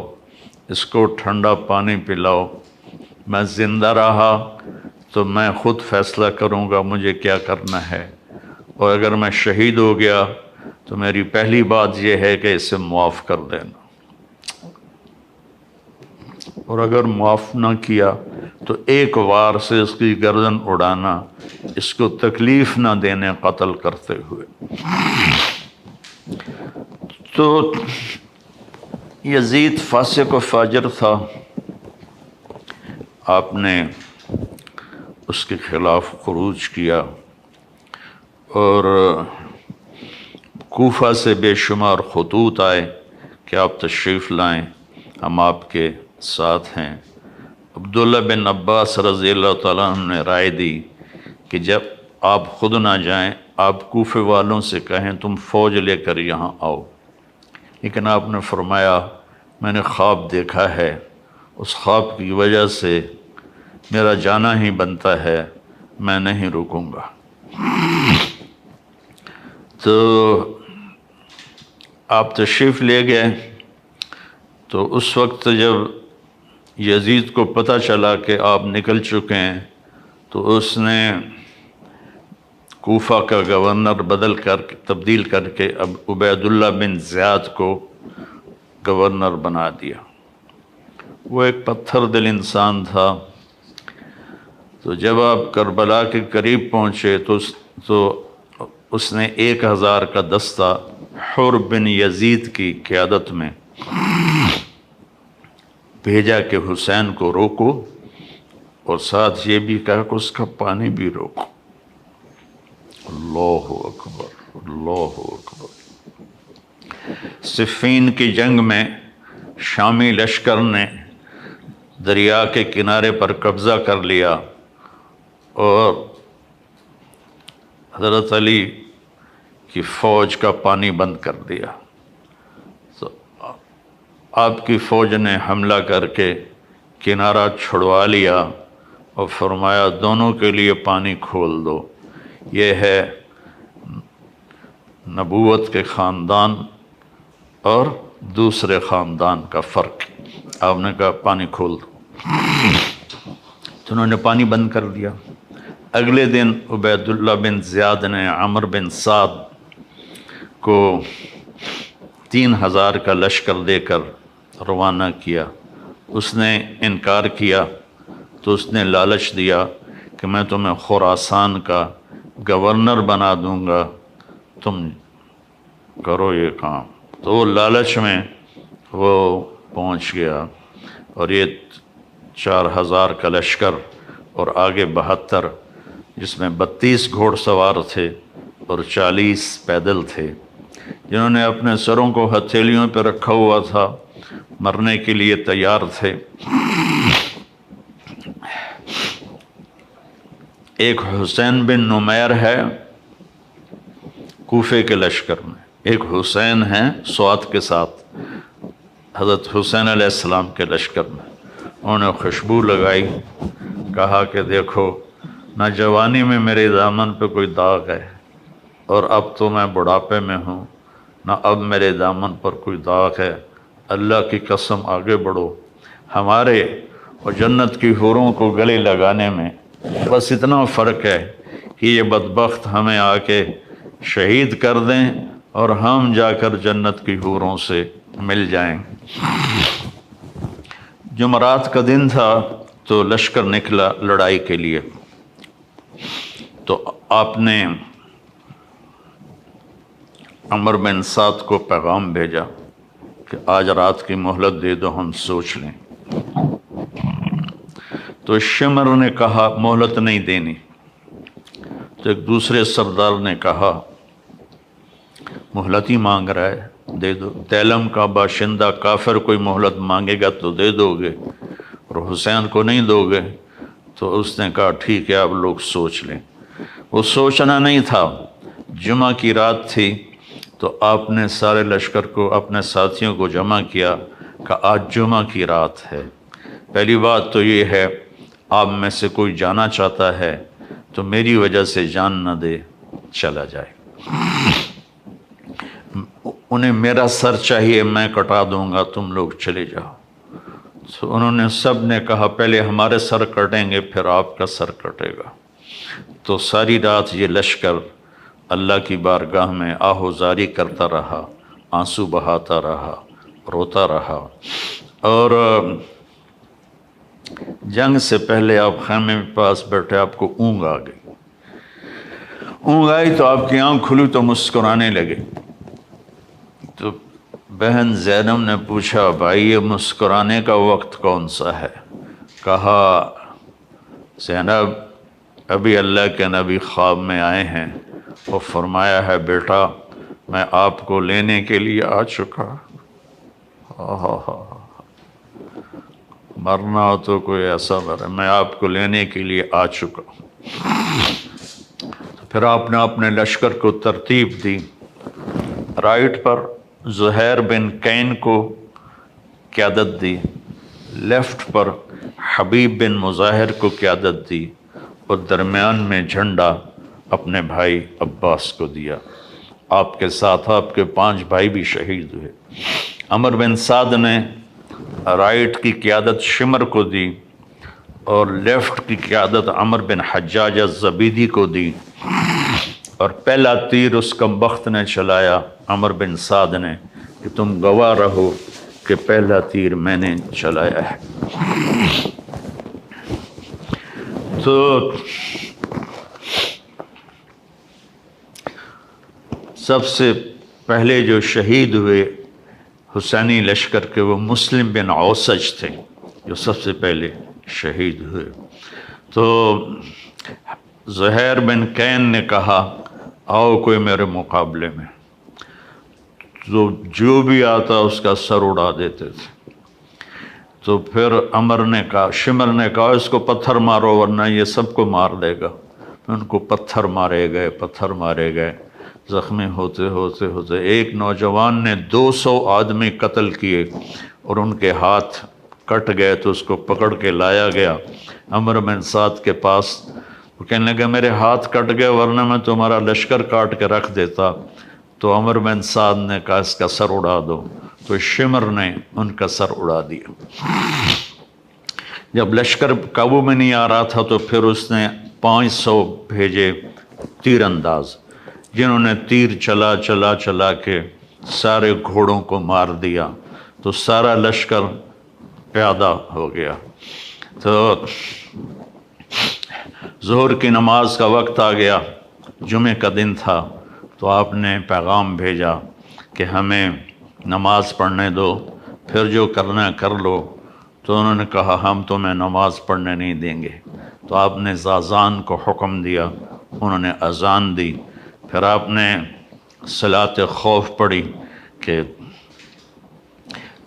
اس کو ٹھنڈا پانی پلاؤ۔ میں زندہ رہا تو میں خود فیصلہ کروں گا مجھے کیا کرنا ہے، اور اگر میں شہید ہو گیا تو میری پہلی بات یہ ہے کہ اسے معاف کر دینا، اور اگر معاف نہ کیا تو ایک وار سے اس کی گردن اڑانا، اس کو تکلیف نہ دینے قتل کرتے ہوئے۔ تو یزید فاسق و فاجر تھا، آپ نے اس کے خلاف خروج کیا، اور کوفہ سے بے شمار خطوط آئے کہ آپ تشریف لائیں، ہم آپ کے ساتھ ہیں۔ عبداللہ بن عباس رضی اللہ تعالیٰ عنہ نے رائے دی کہ جب آپ خود نہ جائیں، آپ کوفے والوں سے کہیں تم فوج لے کر یہاں آؤ، لیکن آپ نے فرمایا میں نے خواب دیکھا ہے، اس خواب کی وجہ سے میرا جانا ہی بنتا ہے، میں نہیں رکوں گا۔ تو آپ تشریف لے گئے، تو اس وقت جب یزید کو پتہ چلا کہ آپ نکل چکے ہیں تو اس نے کوفہ کا گورنر تبدیل کر کے اب عبید اللہ بن زیاد کو گورنر بنا دیا۔ وہ ایک پتھر دل انسان تھا۔ تو جب آپ کربلا کے قریب پہنچے تو اس نے 1000 کا دستہ حر بن یزید کی قیادت میں بھیجا کہ حسین کو روکو، اور ساتھ یہ بھی کہا کہ اس کا پانی بھی روکو۔ اللہ اکبر، اللہ اکبر۔ صفین کی جنگ میں شامی لشکر نے دریا کے کنارے پر قبضہ کر لیا اور حضرت علی کی فوج کا پانی بند کر دیا۔ تو آپ کی فوج نے حملہ کر کے کنارہ چھڑوا لیا اور فرمایا دونوں کے لیے پانی کھول دو۔ یہ ہے نبوت کے خاندان اور دوسرے خاندان کا فرق۔ آپ نے کہا پانی کھول دو، تو انہوں نے پانی بند کر دیا۔ اگلے دن عبید اللہ بن زیاد نے عمر بن سعد کو 3000 کا لشکر دے کر روانہ کیا۔ اس نے انکار کیا تو اس نے لالچ دیا کہ میں تمہیں خراسان کا گورنر بنا دوں گا، تم کرو یہ کام۔ تو وہ لالچ میں وہ پہنچ گیا، اور یہ 4000 کا لشکر اور آگے 72، جس میں 32 گھوڑ سوار تھے اور 40 پیدل تھے، جنہوں نے اپنے سروں کو ہتھیلیوں پہ رکھا ہوا تھا، مرنے کے لیے تیار تھے۔ ایک حسین بن نمیر ہے کوفے کے لشکر میں، ایک حسین ہیں سوات کے ساتھ حضرت حسین علیہ السلام کے لشکر میں۔ انہوں نے خوشبو لگائی، کہا کہ دیکھو نہ جوانی میں میرے دامن پہ کوئی داغ ہے، اور اب تو میں بڑھاپے میں ہوں، نہ اب میرے دامن پر کوئی داغ ہے۔ اللہ کی قسم آگے بڑھو، ہمارے اور جنت کی حوروں کو گلے لگانے میں بس اتنا فرق ہے کہ یہ بدبخت ہمیں آ کے شہید کر دیں اور ہم جا کر جنت کی حوروں سے مل جائیں۔ جمعرات کا دن تھا تو لشکر نکلا لڑائی کے لیے، تو آپ نے عمر بن سعد کو پیغام بھیجا کہ آج رات کی مہلت دے دو، ہم سوچ لیں۔ تو شمر نے کہا مہلت نہیں دینی، تو ایک دوسرے سردار نے کہا مہلت ہی مانگ رہا ہے، دے دو۔ تیلم کا باشندہ کافر کوئی مہلت مانگے گا تو دے دو گے، اور حسین کو نہیں دو گے؟ تو اس نے کہا ٹھیک ہے آپ لوگ سوچ لیں۔ وہ سوچنا نہیں تھا، جمعہ کی رات تھی، تو آپ نے سارے لشکر کو، اپنے ساتھیوں کو جمع کیا، کہ آج جمعہ کی رات ہے، پہلی بات تو یہ ہے آپ میں سے کوئی جانا چاہتا ہے تو میری وجہ سے جان نہ دے، چلا جائے۔ انہیں میرا سر چاہیے، میں کٹا دوں گا، تم لوگ چلے جاؤ۔ تو انہوں نے سب نے کہا پہلے ہمارے سر کٹیں گے پھر آپ کا سر کٹے گا۔ تو ساری رات یہ لشکر اللہ کی بارگاہ میں آہوزاری کرتا رہا، آنسو بہاتا رہا، روتا رہا، اور جنگ سے پہلے آپ خیمے میں پاس بیٹھے، آپ کو اونگ آ گئی۔ اونگ آئی تو آپ کی آنکھ کھلی تو مسکرانے لگے۔ تو بہن زینب نے پوچھا بھائی یہ مسکرانے کا وقت کون سا ہے؟ کہا زینب ابھی اللہ کے نبی خواب میں آئے ہیں اور فرمایا ہے بیٹا میں آپ کو لینے کے لیے آ چکا۔ مرنا ہو تو کوئی ایسا مرے، میں آپ کو لینے کے لیے آ چکا۔ پھر آپ نے اپنے لشکر کو ترتیب دی، رائٹ پر زہیر بن کین کو قیادت دی، لیفٹ پر حبیب بن مظاہر کو قیادت دی، اور درمیان میں جھنڈا اپنے بھائی عباس کو دیا۔ آپ کے ساتھ آپ کے 5 بھائی بھی شہید ہوئے۔ عمر بن سعد نے رائٹ کی قیادت شمر کو دی اور لیفٹ کی قیادت عمر بن حجاج الزبیدی کو دی، اور پہلا تیر اس کمبخت نے چلایا عمر بن سعد نے کہ تم گواہ رہو کہ پہلا تیر میں نے چلایا ہے۔ تو سب سے پہلے جو شہید ہوئے حسینی لشکر کے وہ مسلم بن اوسج تھے جو سب سے پہلے شہید ہوئے۔ تو زہیر بن کین نے کہا آؤ کوئی میرے مقابلے میں، تو جو بھی آتا اس کا سر اڑا دیتے تھے۔ تو پھر عمر نے کہا، شمر نے کہا اس کو پتھر مارو ورنہ یہ سب کو مار دے گا۔ ان کو پتھر مارے گئے، زخمی ہوتے ہوتے ایک نوجوان نے 200 آدمی قتل کیے اور ان کے ہاتھ کٹ گئے، تو اس کو پکڑ کے لایا گیا عمر بن سعد کے پاس۔ وہ کہنے لگا میرے ہاتھ کٹ گئے ورنہ میں تمہارا لشکر کاٹ کے رکھ دیتا۔ تو عمر بن سعد نے کہا اس کا سر اڑا دو، تو شمر نے ان کا سر اڑا دیا۔ جب لشکر قابو میں نہیں آ رہا تھا تو پھر اس نے 500 بھیجے تیر انداز، جنہوں نے تیر چلا کے سارے گھوڑوں کو مار دیا، تو سارا لشکر پیادہ ہو گیا۔ تو ظہر کی نماز کا وقت آ گیا، جمعہ کا دن تھا، تو آپ نے پیغام بھیجا کہ ہمیں نماز پڑھنے دو، پھر جو کرنا ہے کر لو۔ تو انہوں نے کہا ہم تمہیں نماز پڑھنے نہیں دیں گے۔ تو آپ نے اذان کو حکم دیا، انہوں نے اذان دی، پھر آپ نے صلاۃ خوف پڑھی کہ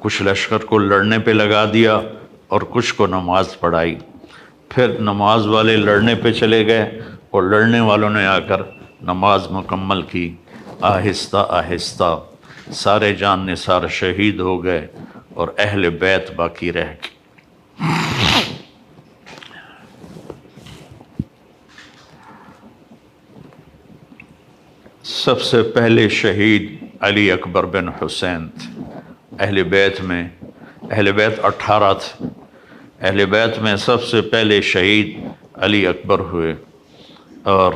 کچھ لشکر کو لڑنے پہ لگا دیا اور کچھ کو نماز پڑھائی۔ پھر نماز والے لڑنے پہ چلے گئے اور لڑنے والوں نے آ کر نماز مکمل کی۔ آہستہ آہستہ سارے جان نثار شہید ہو گئے اور اہل بیت باقی رہ گئے۔ سب سے پہلے شہید علی اکبر بن حسین تھے۔ اہل بیت 18 تھے، اہل بیت میں سب سے پہلے شہید علی اکبر ہوئے، اور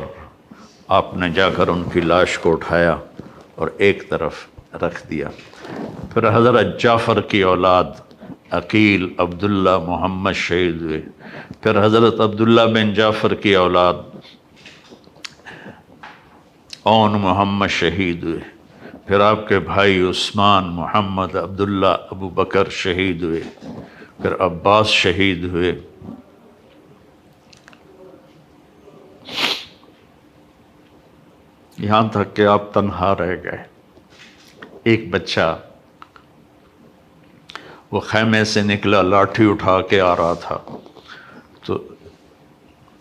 آپ نے جا کر ان کی لاش کو اٹھایا اور ایک طرف رکھ دیا۔ پھر حضرت جعفر کی اولاد عقیل، عبداللہ، محمد شہید ہوئے۔ پھر حضرت عبداللہ بن جعفر کی اولاد اون محمد شہید ہوئے۔ پھر آپ کے بھائی عثمان، محمد، عبداللہ، ابو بکر شہید ہوئے۔ پھر عباس شہید ہوئے۔ یہاں تک کہ آپ تنہا رہ گئے۔ ایک بچہ وہ خیمے سے نکلا، لاٹھی اٹھا کے آ رہا تھا، تو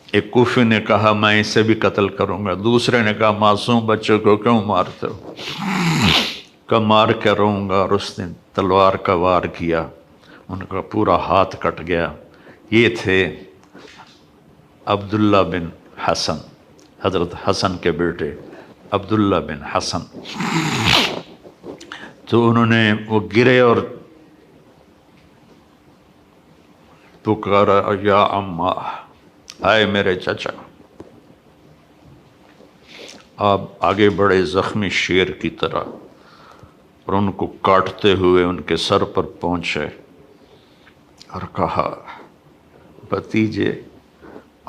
ایک کوفی نے کہا میں اسے بھی قتل کروں گا، دوسرے نے کہا معصوم بچے کو کیوں مارتے ہو؟ کہ مار کے رہوں گا اور اس دن تلوار کا وار کیا، ان کا پورا ہاتھ کٹ گیا۔ یہ تھے عبداللہ بن حسن، حضرت حسن کے بیٹے عبداللہ بن حسن۔ تو انہوں نے وہ گرے اور پکارا یا اماں، آئے میرے چچا۔ آپ آگے بڑھے زخمی شیر کی طرح اور ان کو کاٹتے ہوئے ان کے سر پر پہنچے اور کہا بھتیجے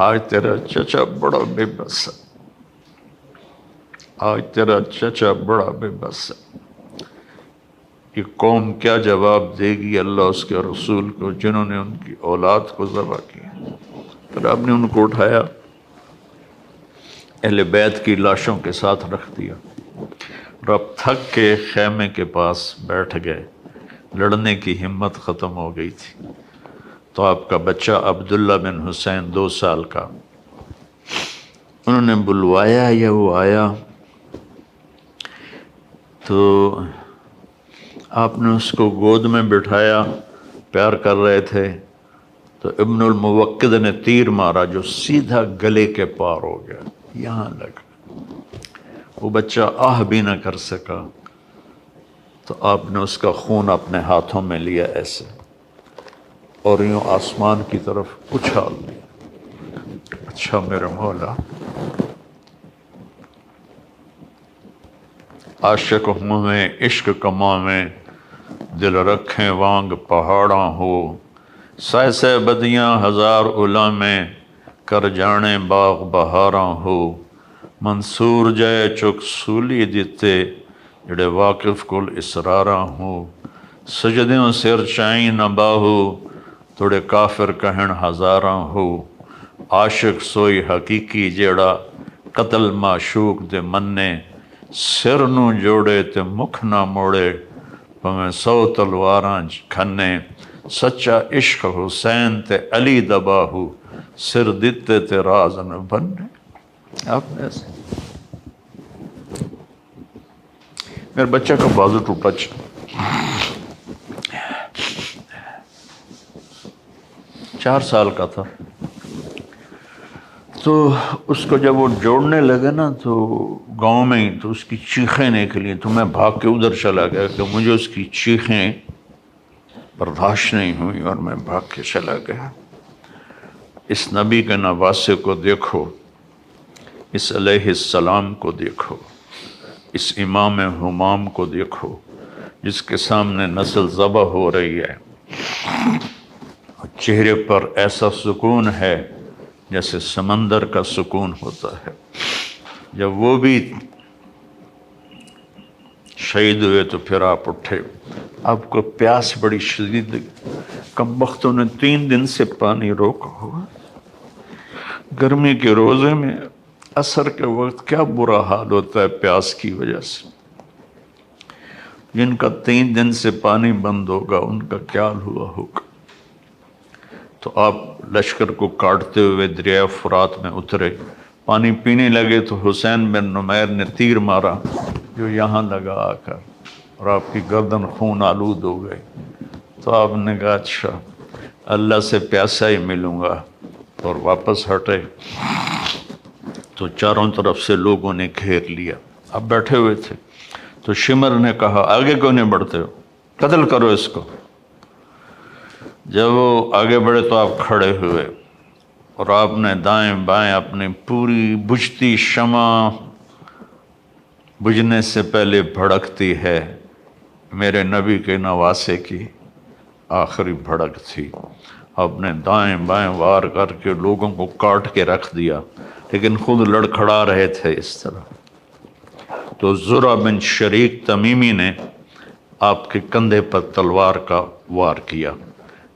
آج تیرا چچا بڑا بے بس ہے، آج تیرا چچا بڑا بے بس ہے۔ یہ قوم کیا جواب دے گی اللہ اس کے رسول کو جنہوں نے ان کی اولاد کو ذبح کیا؟ پھر آپ نے ان کو اٹھایا، اہل بیت کی لاشوں کے ساتھ رکھ دیا اور اب تھک کے خیمے کے پاس بیٹھ گئے۔ لڑنے کی ہمت ختم ہو گئی تھی۔ تو آپ کا بچہ عبداللہ بن حسین 2 سال کا، انہوں نے بلوایا یا وہ آیا تو آپ نے اس کو گود میں بٹھایا، پیار کر رہے تھے تو ابن الموقد نے تیر مارا جو سیدھا گلے کے پار ہو گیا، یہاں لگا۔ وہ بچہ آہ بھی نہ کر سکا تو آپ نے اس کا خون اپنے ہاتھوں میں لیا ایسے اور یوں آسمان کی طرف اچھال دیا۔ اچھا میرے مولا، عاشق ہوں میں عشق کماں میں، دل رکھیں وانگ پہاڑاں ہو، سہ سہ بدیاں ہزار الا میں، کر جانے باغ بہاراں ہو، منصور جائے چک سولی دیتے، جڑے واقف کل اسراراں ہو، سجدیوں سر چائیں نہ باہو، توڑے کافر کہن ہزاراں ہو، عاشق سوئی حقیقی جیڑا، قتل معشوق دے مننے، سر نو جوڑے تے مکھ نہ موڑے، پمیں 100 تلواراں کھنے، سچا عشق حسین تے علی دباہو، سر دیتے تے راز نہ بننے۔ آپ نے ایسے میرے بچہ کا بازو ٹوٹا، 4 سال کا تھا۔ تو اس کو جب وہ جوڑنے لگے نا تو گاؤں میں ہی تو اس کی چیخیں نکلی، تو میں بھاگ کے ادھر چلا گیا کہ مجھے اس کی چیخیں برداشت نہیں ہوئی اور میں بھاگ کے چلا گیا۔ اس نبی کے نواسے کو دیکھو، اس علیہ السلام کو دیکھو، اس امام ہمام کو دیکھو جس کے سامنے نسل ذبح ہو رہی ہے، چہرے پر ایسا سکون ہے جیسے سمندر کا سکون ہوتا ہے۔ جب وہ بھی شہید ہوئے تو پھر آپ اٹھے، آپ کو پیاس بڑی شدید لگی، کم بختوں نے 3 دن سے پانی روکا ہوا، گرمی کے روزے میں عصر کے وقت کیا برا حال ہوتا ہے پیاس کی وجہ سے۔ جن کا 3 دن سے پانی بند ہوگا ان کا کیا ہوا ہوگا۔ تو آپ لشکر کو کاٹتے ہوئے دریائے فرات میں اترے، پانی پینے لگے تو حسین بن نمیر نے تیر مارا جو یہاں لگا آ کر اور آپ کی گردن خون آلود ہو گئی۔ تو آپ نے کہا اچھا اللہ سے پیاسا ہی ملوں گا، اور واپس ہٹے تو چاروں طرف سے لوگوں نے گھیر لیا۔ آپ بیٹھے ہوئے تھے تو شمر نے کہا آگے کیوں نہیں بڑھتے ہو، قتل کرو اس کو۔ جب وہ آگے بڑھے تو آپ کھڑے ہوئے اور آپ نے دائیں بائیں اپنی پوری بجھتی شمع، بجھنے سے پہلے بھڑکتی ہے، میرے نبی کے نواسے کی آخری بھڑک تھی۔ آپ نے دائیں بائیں وار کر کے لوگوں کو کاٹ کے رکھ دیا، لیکن خود لڑکھڑا رہے تھے اس طرح۔ تو زرع بن شریک تمیمی نے آپ کے کندھے پر تلوار کا وار کیا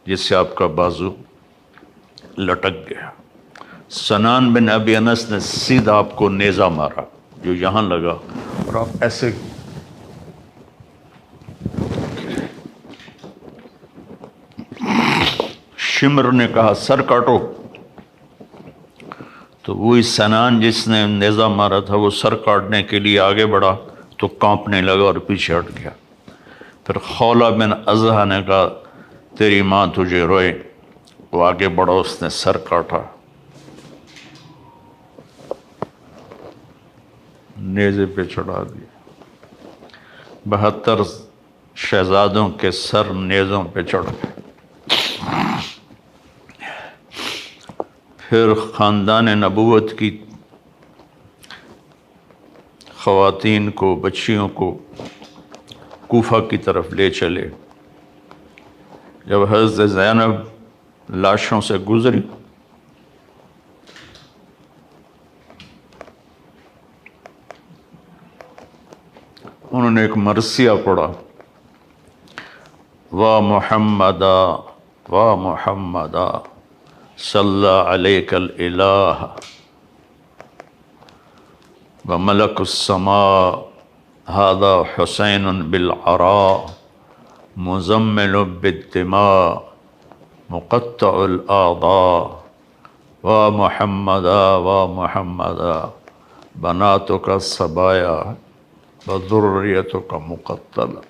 جس سے آپ کا بازو لٹک گیا۔ سنان بن ابی انس نے سیدھا آپ کو نیزہ مارا جو یہاں لگا اور آپ ایسے شمر نے کہا سر کاٹو، تو وہی سنان جس نے نیزہ مارا تھا وہ سر کاٹنے کے لیے آگے بڑھا تو کانپنے لگا اور پیچھے ہٹ گیا۔ پھر خولہ بن ازحہ نے کہا تیری ماں تجھے روئے، وہ آگے بڑھا، اس نے سر کاٹا، نیزے پہ چڑھا دیا۔ 72 شہزادوں کے سر نیزوں پہ چڑھ گئے۔ پھر خاندان نبوت کی خواتین کو، بچیوں کو کوفہ کی طرف لے چلے۔ جب حضرت زینب لاشوں سے گزری انہوں نے ایک مرثیہ پڑھا، وا محمدا وا محمدا صلی علیک الالہ وملک السماء ھذا حسین بالعراء مزمل بالدماء مقطع الاعضاء وا محمدا وا محمدا بناتک الصبایا وذریتک مقتلہ۔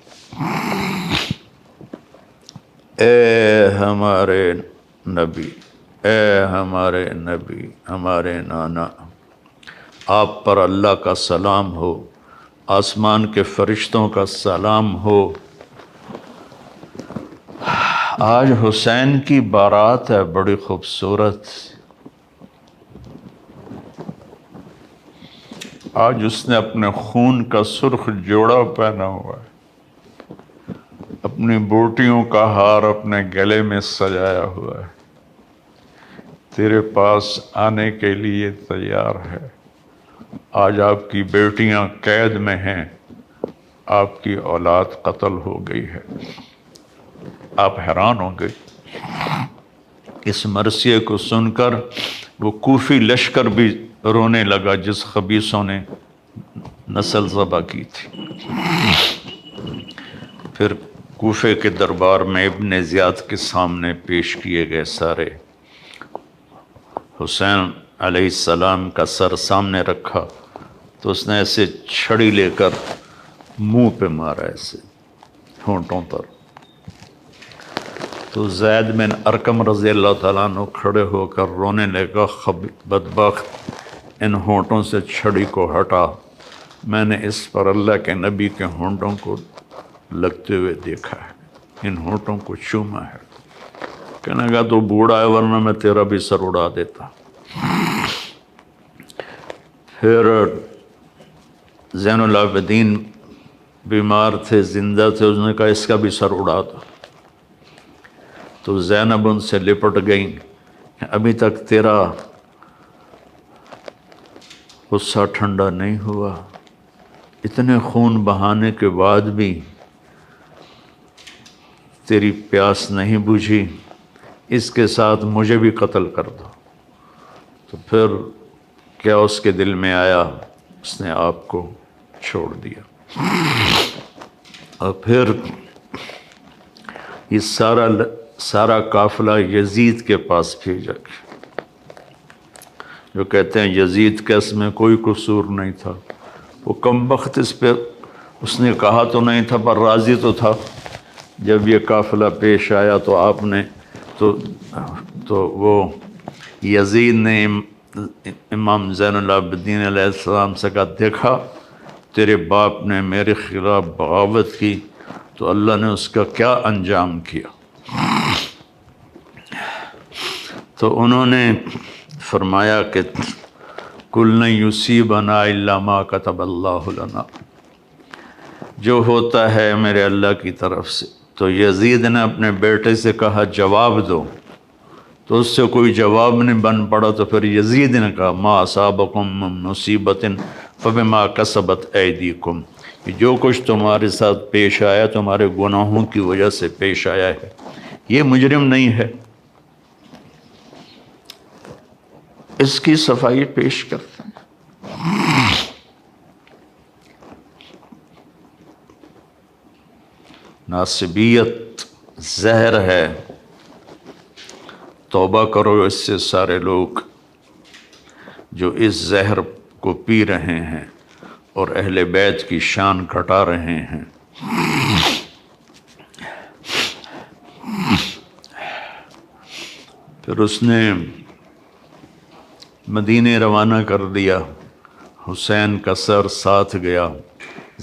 اے ہمارے نبی، اے ہمارے نبی، ہمارے نانا، آپ پر اللہ کا سلام ہو، آسمان کے فرشتوں کا سلام ہو۔ آج حسین کی بارات ہے، بڑی خوبصورت۔ آج اس نے اپنے خون کا سرخ جوڑا پہنا ہوا ہے، اپنی بوٹیوں کا ہار اپنے گلے میں سجایا ہوا ہے، تیرے پاس آنے کے لیے تیار ہے۔ آج آپ کی بیٹیاں قید میں ہیں، آپ کی اولاد قتل ہو گئی ہے۔ آپ حیران ہوں گے۔ اس مرثیے کو سن کر وہ کوفی لشکر بھی رونے لگا جس خبیثوں نے نسل ذبح کی تھی۔ پھر کوفے کے دربار میں ابن زیاد کے سامنے پیش کیے گئے سارے۔ حسین علیہ السلام کا سر سامنے رکھا تو اس نے ایسے چھڑی لے کر منہ پہ مارا، ایسے ہونٹوں پر۔ تو زید بن ارقم رضی اللہ تعالیٰ عنہ کھڑے ہو کر رونے لگا، بدبخت، ان ہونٹوں سے چھڑی کو ہٹا، میں نے اس پر اللہ کے نبی کے ہونٹوں کو لگتے ہوئے دیکھا ہے، ان ہونٹوں کو چوما ہے۔ کہنے لگا تو بوڑھا ہے، ورنہ میں تیرا بھی سر اڑا دیتا۔ پھر زین العابدین بیمار تھے، زندہ تھے، اس نے کہا اس کا بھی سر اڑا دو۔ تو زینب ان سے لپٹ گئیں، ابھی تک تیرا غصہ ٹھنڈا نہیں ہوا، اتنے خون بہانے کے بعد بھی تیری پیاس نہیں بجھی، اس کے ساتھ مجھے بھی قتل کر دو۔ تو پھر کیا اس کے دل میں آیا، اس نے آپ کو چھوڑ دیا۔ اور پھر یہ سارا قافلہ یزید کے پاس بھیجا گیا، جو کہتے ہیں یزید کا اس میں کوئی قصور نہیں تھا، وہ کمبخت اس پہ اس نے کہا تو نہیں تھا پر راضی تو تھا۔ جب یہ قافلہ پیش آیا تو آپ نے تو وہ یزید نے امام زین العابدین علیہ السلام سے کہا، دیکھا تیرے باپ نے میرے خلاف بغاوت کی تو اللہ نے اس کا کیا انجام کیا۔ تو انہوں نے فرمایا کہ کل لن یصیبنا الا ما کتب اللہ لنا، جو ہوتا ہے میرے اللہ کی طرف سے۔ تو یزید نے اپنے بیٹے سے کہا جواب دو، تو اس سے کوئی جواب نہیں بن پڑا، تو پھر یزید نے کہا ما اصابکم من مصیبت فبما کسبت ایدیکم، کہ جو کچھ تمہارے ساتھ پیش آیا تمہارے گناہوں کی وجہ سے پیش آیا ہے، یہ مجرم نہیں ہے۔ اس کی صفائی پیش کرتے ہیں۔ ناصبیت زہر ہے، توبہ کرو اس سے سارے لوگ جو اس زہر کو پی رہے ہیں اور اہل بیت کی شان گھٹا رہے ہیں۔ پھر اس نے مدینے روانہ کر دیا، حسین کا سر ساتھ گیا۔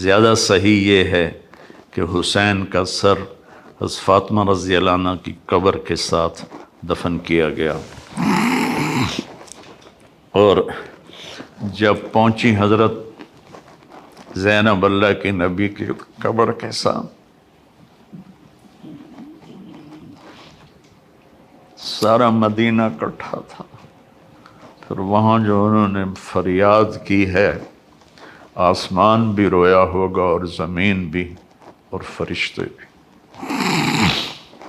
زیادہ صحیح یہ ہے کہ حسین کا سر حضرت فاطمہ رضی اللہ عنہ کی قبر کے ساتھ دفن کیا گیا۔ اور جب پہنچی حضرت زینب اللہ کے نبی کی قبر کے ساتھ، سارا مدینہ اکٹھا تھا۔ پھر وہاں جو انہوں نے فریاد کی ہے، آسمان بھی رویا ہوگا اور زمین بھی اور فرشتے بھی۔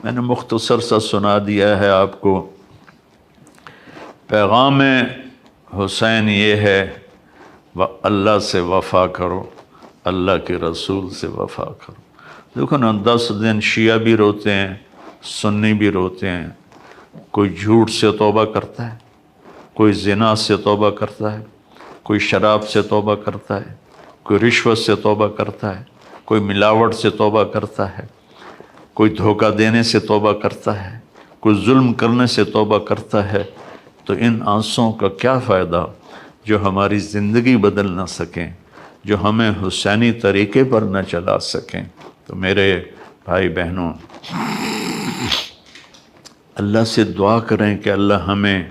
میں نے مختصر سا سنا دیا ہے آپ کو۔ پیغام حسین یہ ہے، اللہ سے وفا کرو، اللہ کے رسول سے وفا کرو۔ دیکھو نا، 10 دن شیعہ بھی روتے ہیں، سنی بھی روتے ہیں۔ کوئی جھوٹ سے توبہ کرتا ہے، کوئی زنا سے توبہ کرتا ہے، کوئی شراب سے توبہ کرتا ہے، کوئی رشوت سے توبہ کرتا ہے، کوئی ملاوٹ سے توبہ کرتا ہے، کوئی دھوکہ دینے سے توبہ کرتا ہے، کوئی ظلم کرنے سے توبہ کرتا ہے۔ تو ان آنسوؤں کا کیا فائدہ جو ہماری زندگی بدل نہ سکیں، جو ہمیں حسینی طریقے پر نہ چلا سکیں۔ تو میرے بھائی بہنوں، اللہ سے دعا کریں کہ اللہ ہمیں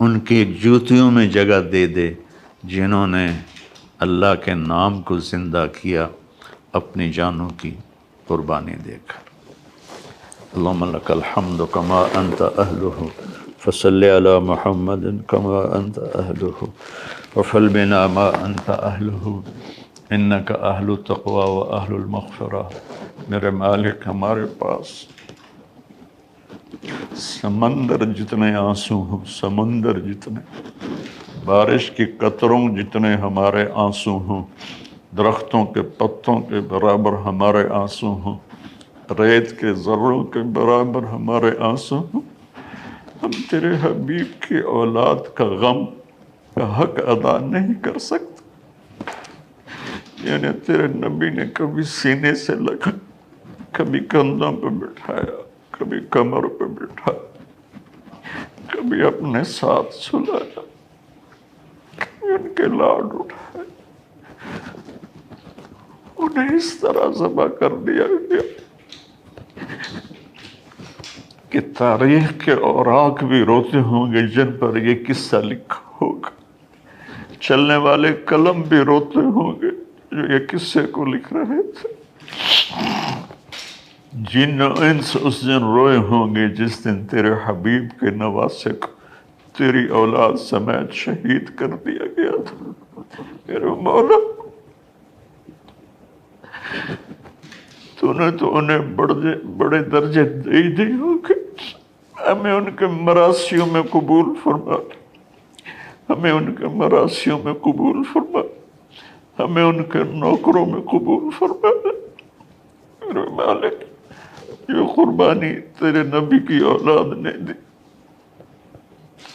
ان کی جوتیوں میں جگہ دے دے جنہوں نے اللہ کے نام کو زندہ کیا اپنی جانوں کی قربانی دے کر۔ اللہم لک الحمد کما انت اہلہ فصلی علی محمد کما انت اہلہ وفعل بنا ما انت اہلہ انک اہل التقوی و اہل المغفرہ۔ میرے مالک، ہمارے پاس سمندر جتنے آنسو ہوں، سمندر جتنے، بارش کی قطروں جتنے ہمارے آنسو ہوں، درختوں کے پتوں کے برابر ہمارے آنسو ہوں، ریت کے ذروں کے برابر ہمارے آنسو ہوں، ہم تیرے حبیب کی اولاد کا غم کا حق ادا نہیں کر سکتے۔ یعنی تیرے نبی نے کبھی سینے سے لگا، کبھی کندھوں پہ بٹھایا، کبھی کمر پہ بٹھایا، کبھی اپنے ساتھ سلایا، کبھی ان کے لاڈ اٹھائے، انہیں اس طرح ذبح کر دیا گیا کہ تاریخ کے اوراق بھی روتے ہوں گے جن پر یہ قصہ لکھا ہوگا، چلنے والے قلم بھی روتے ہوں گے جو یہ قصے کو لکھ رہے تھے، جن و انس اس دن روئے ہوں گے جس دن تیرے حبیب کے نواسے کو تیری اولاد سمیت شہید کر دیا گیا تھا۔ میرے مولا، تو نے تو انہیں بڑے درجے دے دی ہوں گے، ہمیں ان کے مراسیوں میں قبول فرما، ہمیں ان کے مراسیوں میں قبول فرما، ہمیں ان کے نوکروں میں قبول فرما۔ میرے مالک، جو قربانی تیرے نبی کی اولاد نے دی،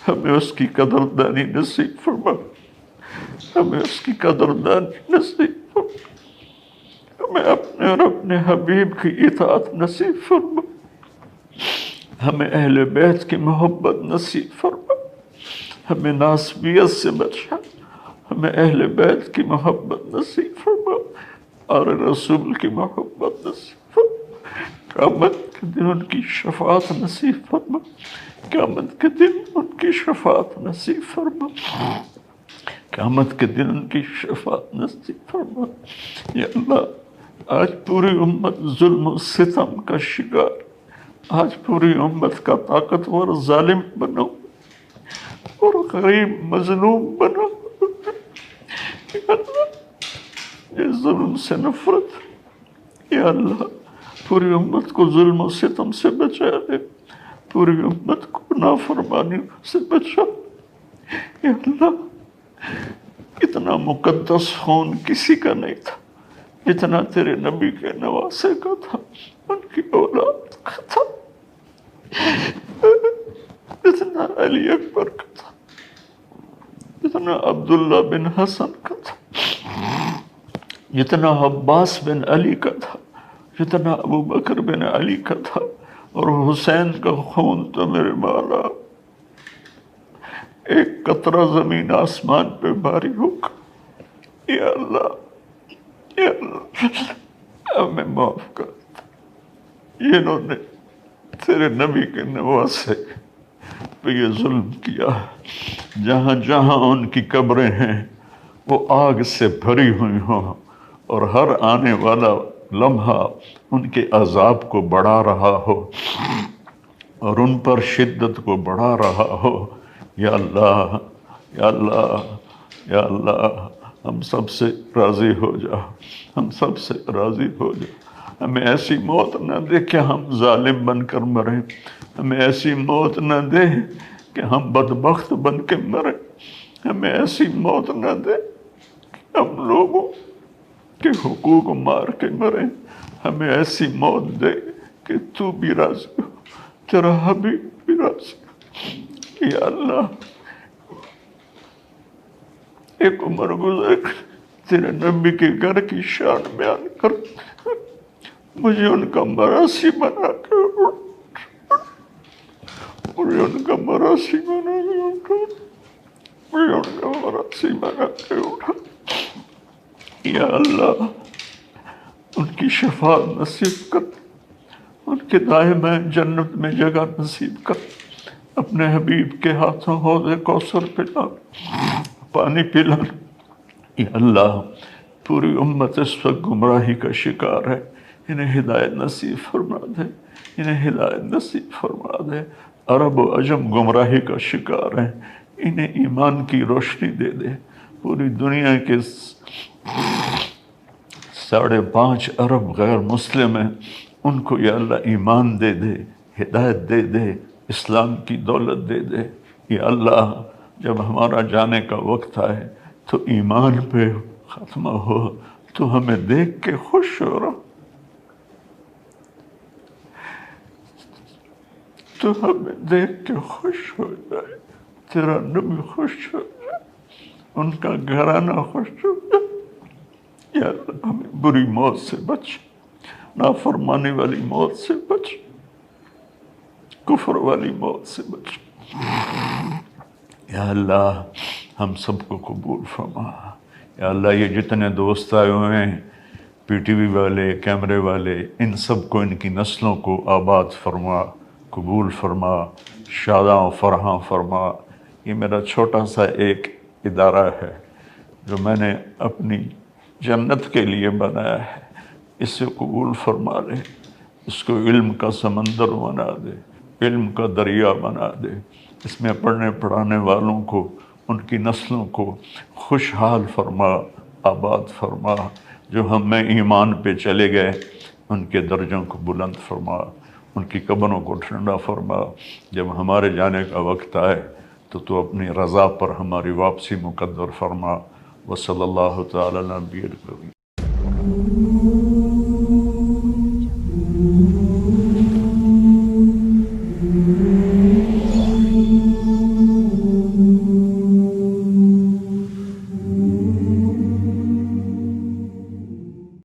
ہمیں اس کی قدردانی نصیب فرما، ہمیں اس کی قدردانی نصیب فرما، ہمیں اپنے اور اپنے حبیب کی اطاعت نصیب فرما، ہمیں اہل بیت کی محبت نصیب فرما، ہمیں ناسبیت سے بچا، ہمیں اہل بیت کی محبت نصیب فرما اور رسول کی محبت نصیب فرما۔ قیامت کے دن ان کی شفاعت نصیب فرما، قیامت کے دن ان کی شفاعت نصیب فرما، قیامت کے دن ان کی شفاعت نصیب فرما۔ یا اللہ، آج پوری امت ظلم و ستم کا شکار، آج پوری امت کا طاقتور ظالم بنو اور غریب مظلوم بنو۔ یا اللہ، یہ ظلم سے نفرت، یا اللہ پوری امت کو ظلم و ستم سے بچا دے، پوری امت کو نافرمانی سے بچا۔ یا اللہ، اتنا مقدس خون کسی کا نہیں تھا جتنا تیرے نبی کے نواسے کا تھا، ان کی اولاد کا تھا، جتنا علی اکبر کا تھا، جتنا عبداللہ بن حسن کا تھا، جتنا عباس بن علی کا تھا، جتنا ابو بکر بن علی کا تھا۔ اور حسین کا خون تو میرے مولا ایک قطرہ زمین آسمان پہ بھاری ہوگا۔ یا اللہ، یا اللہ ہمیں معاف کر۔ انہوں نے تیرے نبی کے نواسے پہ یہ ظلم کیا، جہاں جہاں ان کی قبریں ہیں وہ آگ سے بھری ہوئی ہوں، اور ہر آنے والا لمحہ ان کے عذاب کو بڑھا رہا ہو اور ان پر شدت کو بڑھا رہا ہو۔ یا اللہ، یا اللہ، یا اللہ ہم سب سے راضی ہو جا، ہم سب سے راضی ہو جا۔ ہمیں ایسی موت نہ دے کہ ہم ظالم بن کر مریں، ہمیں ایسی موت نہ دے کہ ہم بدبخت بن کے مریں، ہمیں ایسی موت نہ دے کہ ہم لوگوں کے حقوق مار کے مریں، ہمیں ایسی موت دے کہ تو بھی راضی ہو، تیرا حبیب بھی راضی ہو۔ یا اللہ، ایک عمر گزر تیرے نبی کے گھر کی شان بیان کر، مجھے ان کا مراثی بنا کے اٹھا، مجھے ان کا مراثی بنا کے اٹھا، مجھے ان کا مراثی بنا کے اٹھا۔ یا اللہ، ان کی شفاعت نصیب کر، ان کے دائیں بائیں جنت میں جگہ نصیب کر، اپنے حبیب کے ہاتھوں حوض کوثر پلا، پانی پلا۔ یا اللہ، پوری امت اس وقت گمراہی کا شکار ہے، انہیں ہدایت نصیب فرما دے، انہیں ہدایت نصیب فرما دے۔ عرب و عجم گمراہی کا شکار ہیں، انہیں ایمان کی روشنی دے دے۔ پوری دنیا کے 5.5 ارب غیر مسلم ہیں، ان کو یا اللہ ایمان دے دے، ہدایت دے دے، اسلام کی دولت دے دے۔ یا اللہ، جب ہمارا جانے کا وقت آئے تو ایمان پہ ختمہ ہو، تو ہمیں دیکھ کے خوش ہو رہا، تو ہمیں دیکھ کے خوش ہو جائے، تیرا نبی خوش ہو جائے، ان کا گھرانہ خوش ہو جائے۔ یا اللہ، ہمیں بری موت سے بچ، نافرمانی والی موت سے بچ، کفر والی موت سے بچ۔ یا اللہ، ہم سب کو قبول فرما۔ یا اللہ، یہ جتنے دوست آئے ہوئے ہیں، پی ٹی وی والے، کیمرے والے، ان سب کو، ان کی نسلوں کو آباد فرما، قبول فرما، شاداں و فرحاں فرما۔ یہ میرا چھوٹا سا ایک ادارہ ہے جو میں نے اپنی جنت کے لیے بنایا ہے، اس سے قبول فرما لے، اس کو علم کا سمندر بنا دے، علم کا دریا بنا دے، اس میں پڑھنے پڑھانے والوں کو، ان کی نسلوں کو خوشحال فرما، آباد فرما۔ جو ہم میں ایمان پہ چلے گئے، ان کے درجوں کو بلند فرما، ان کی قبروں کو ٹھنڈا فرما۔ جب ہمارے جانے کا وقت آئے تو اپنی رضا پر ہماری واپسی مقدر فرما۔ وصلی اللہ تعالی علی نبی الکریم۔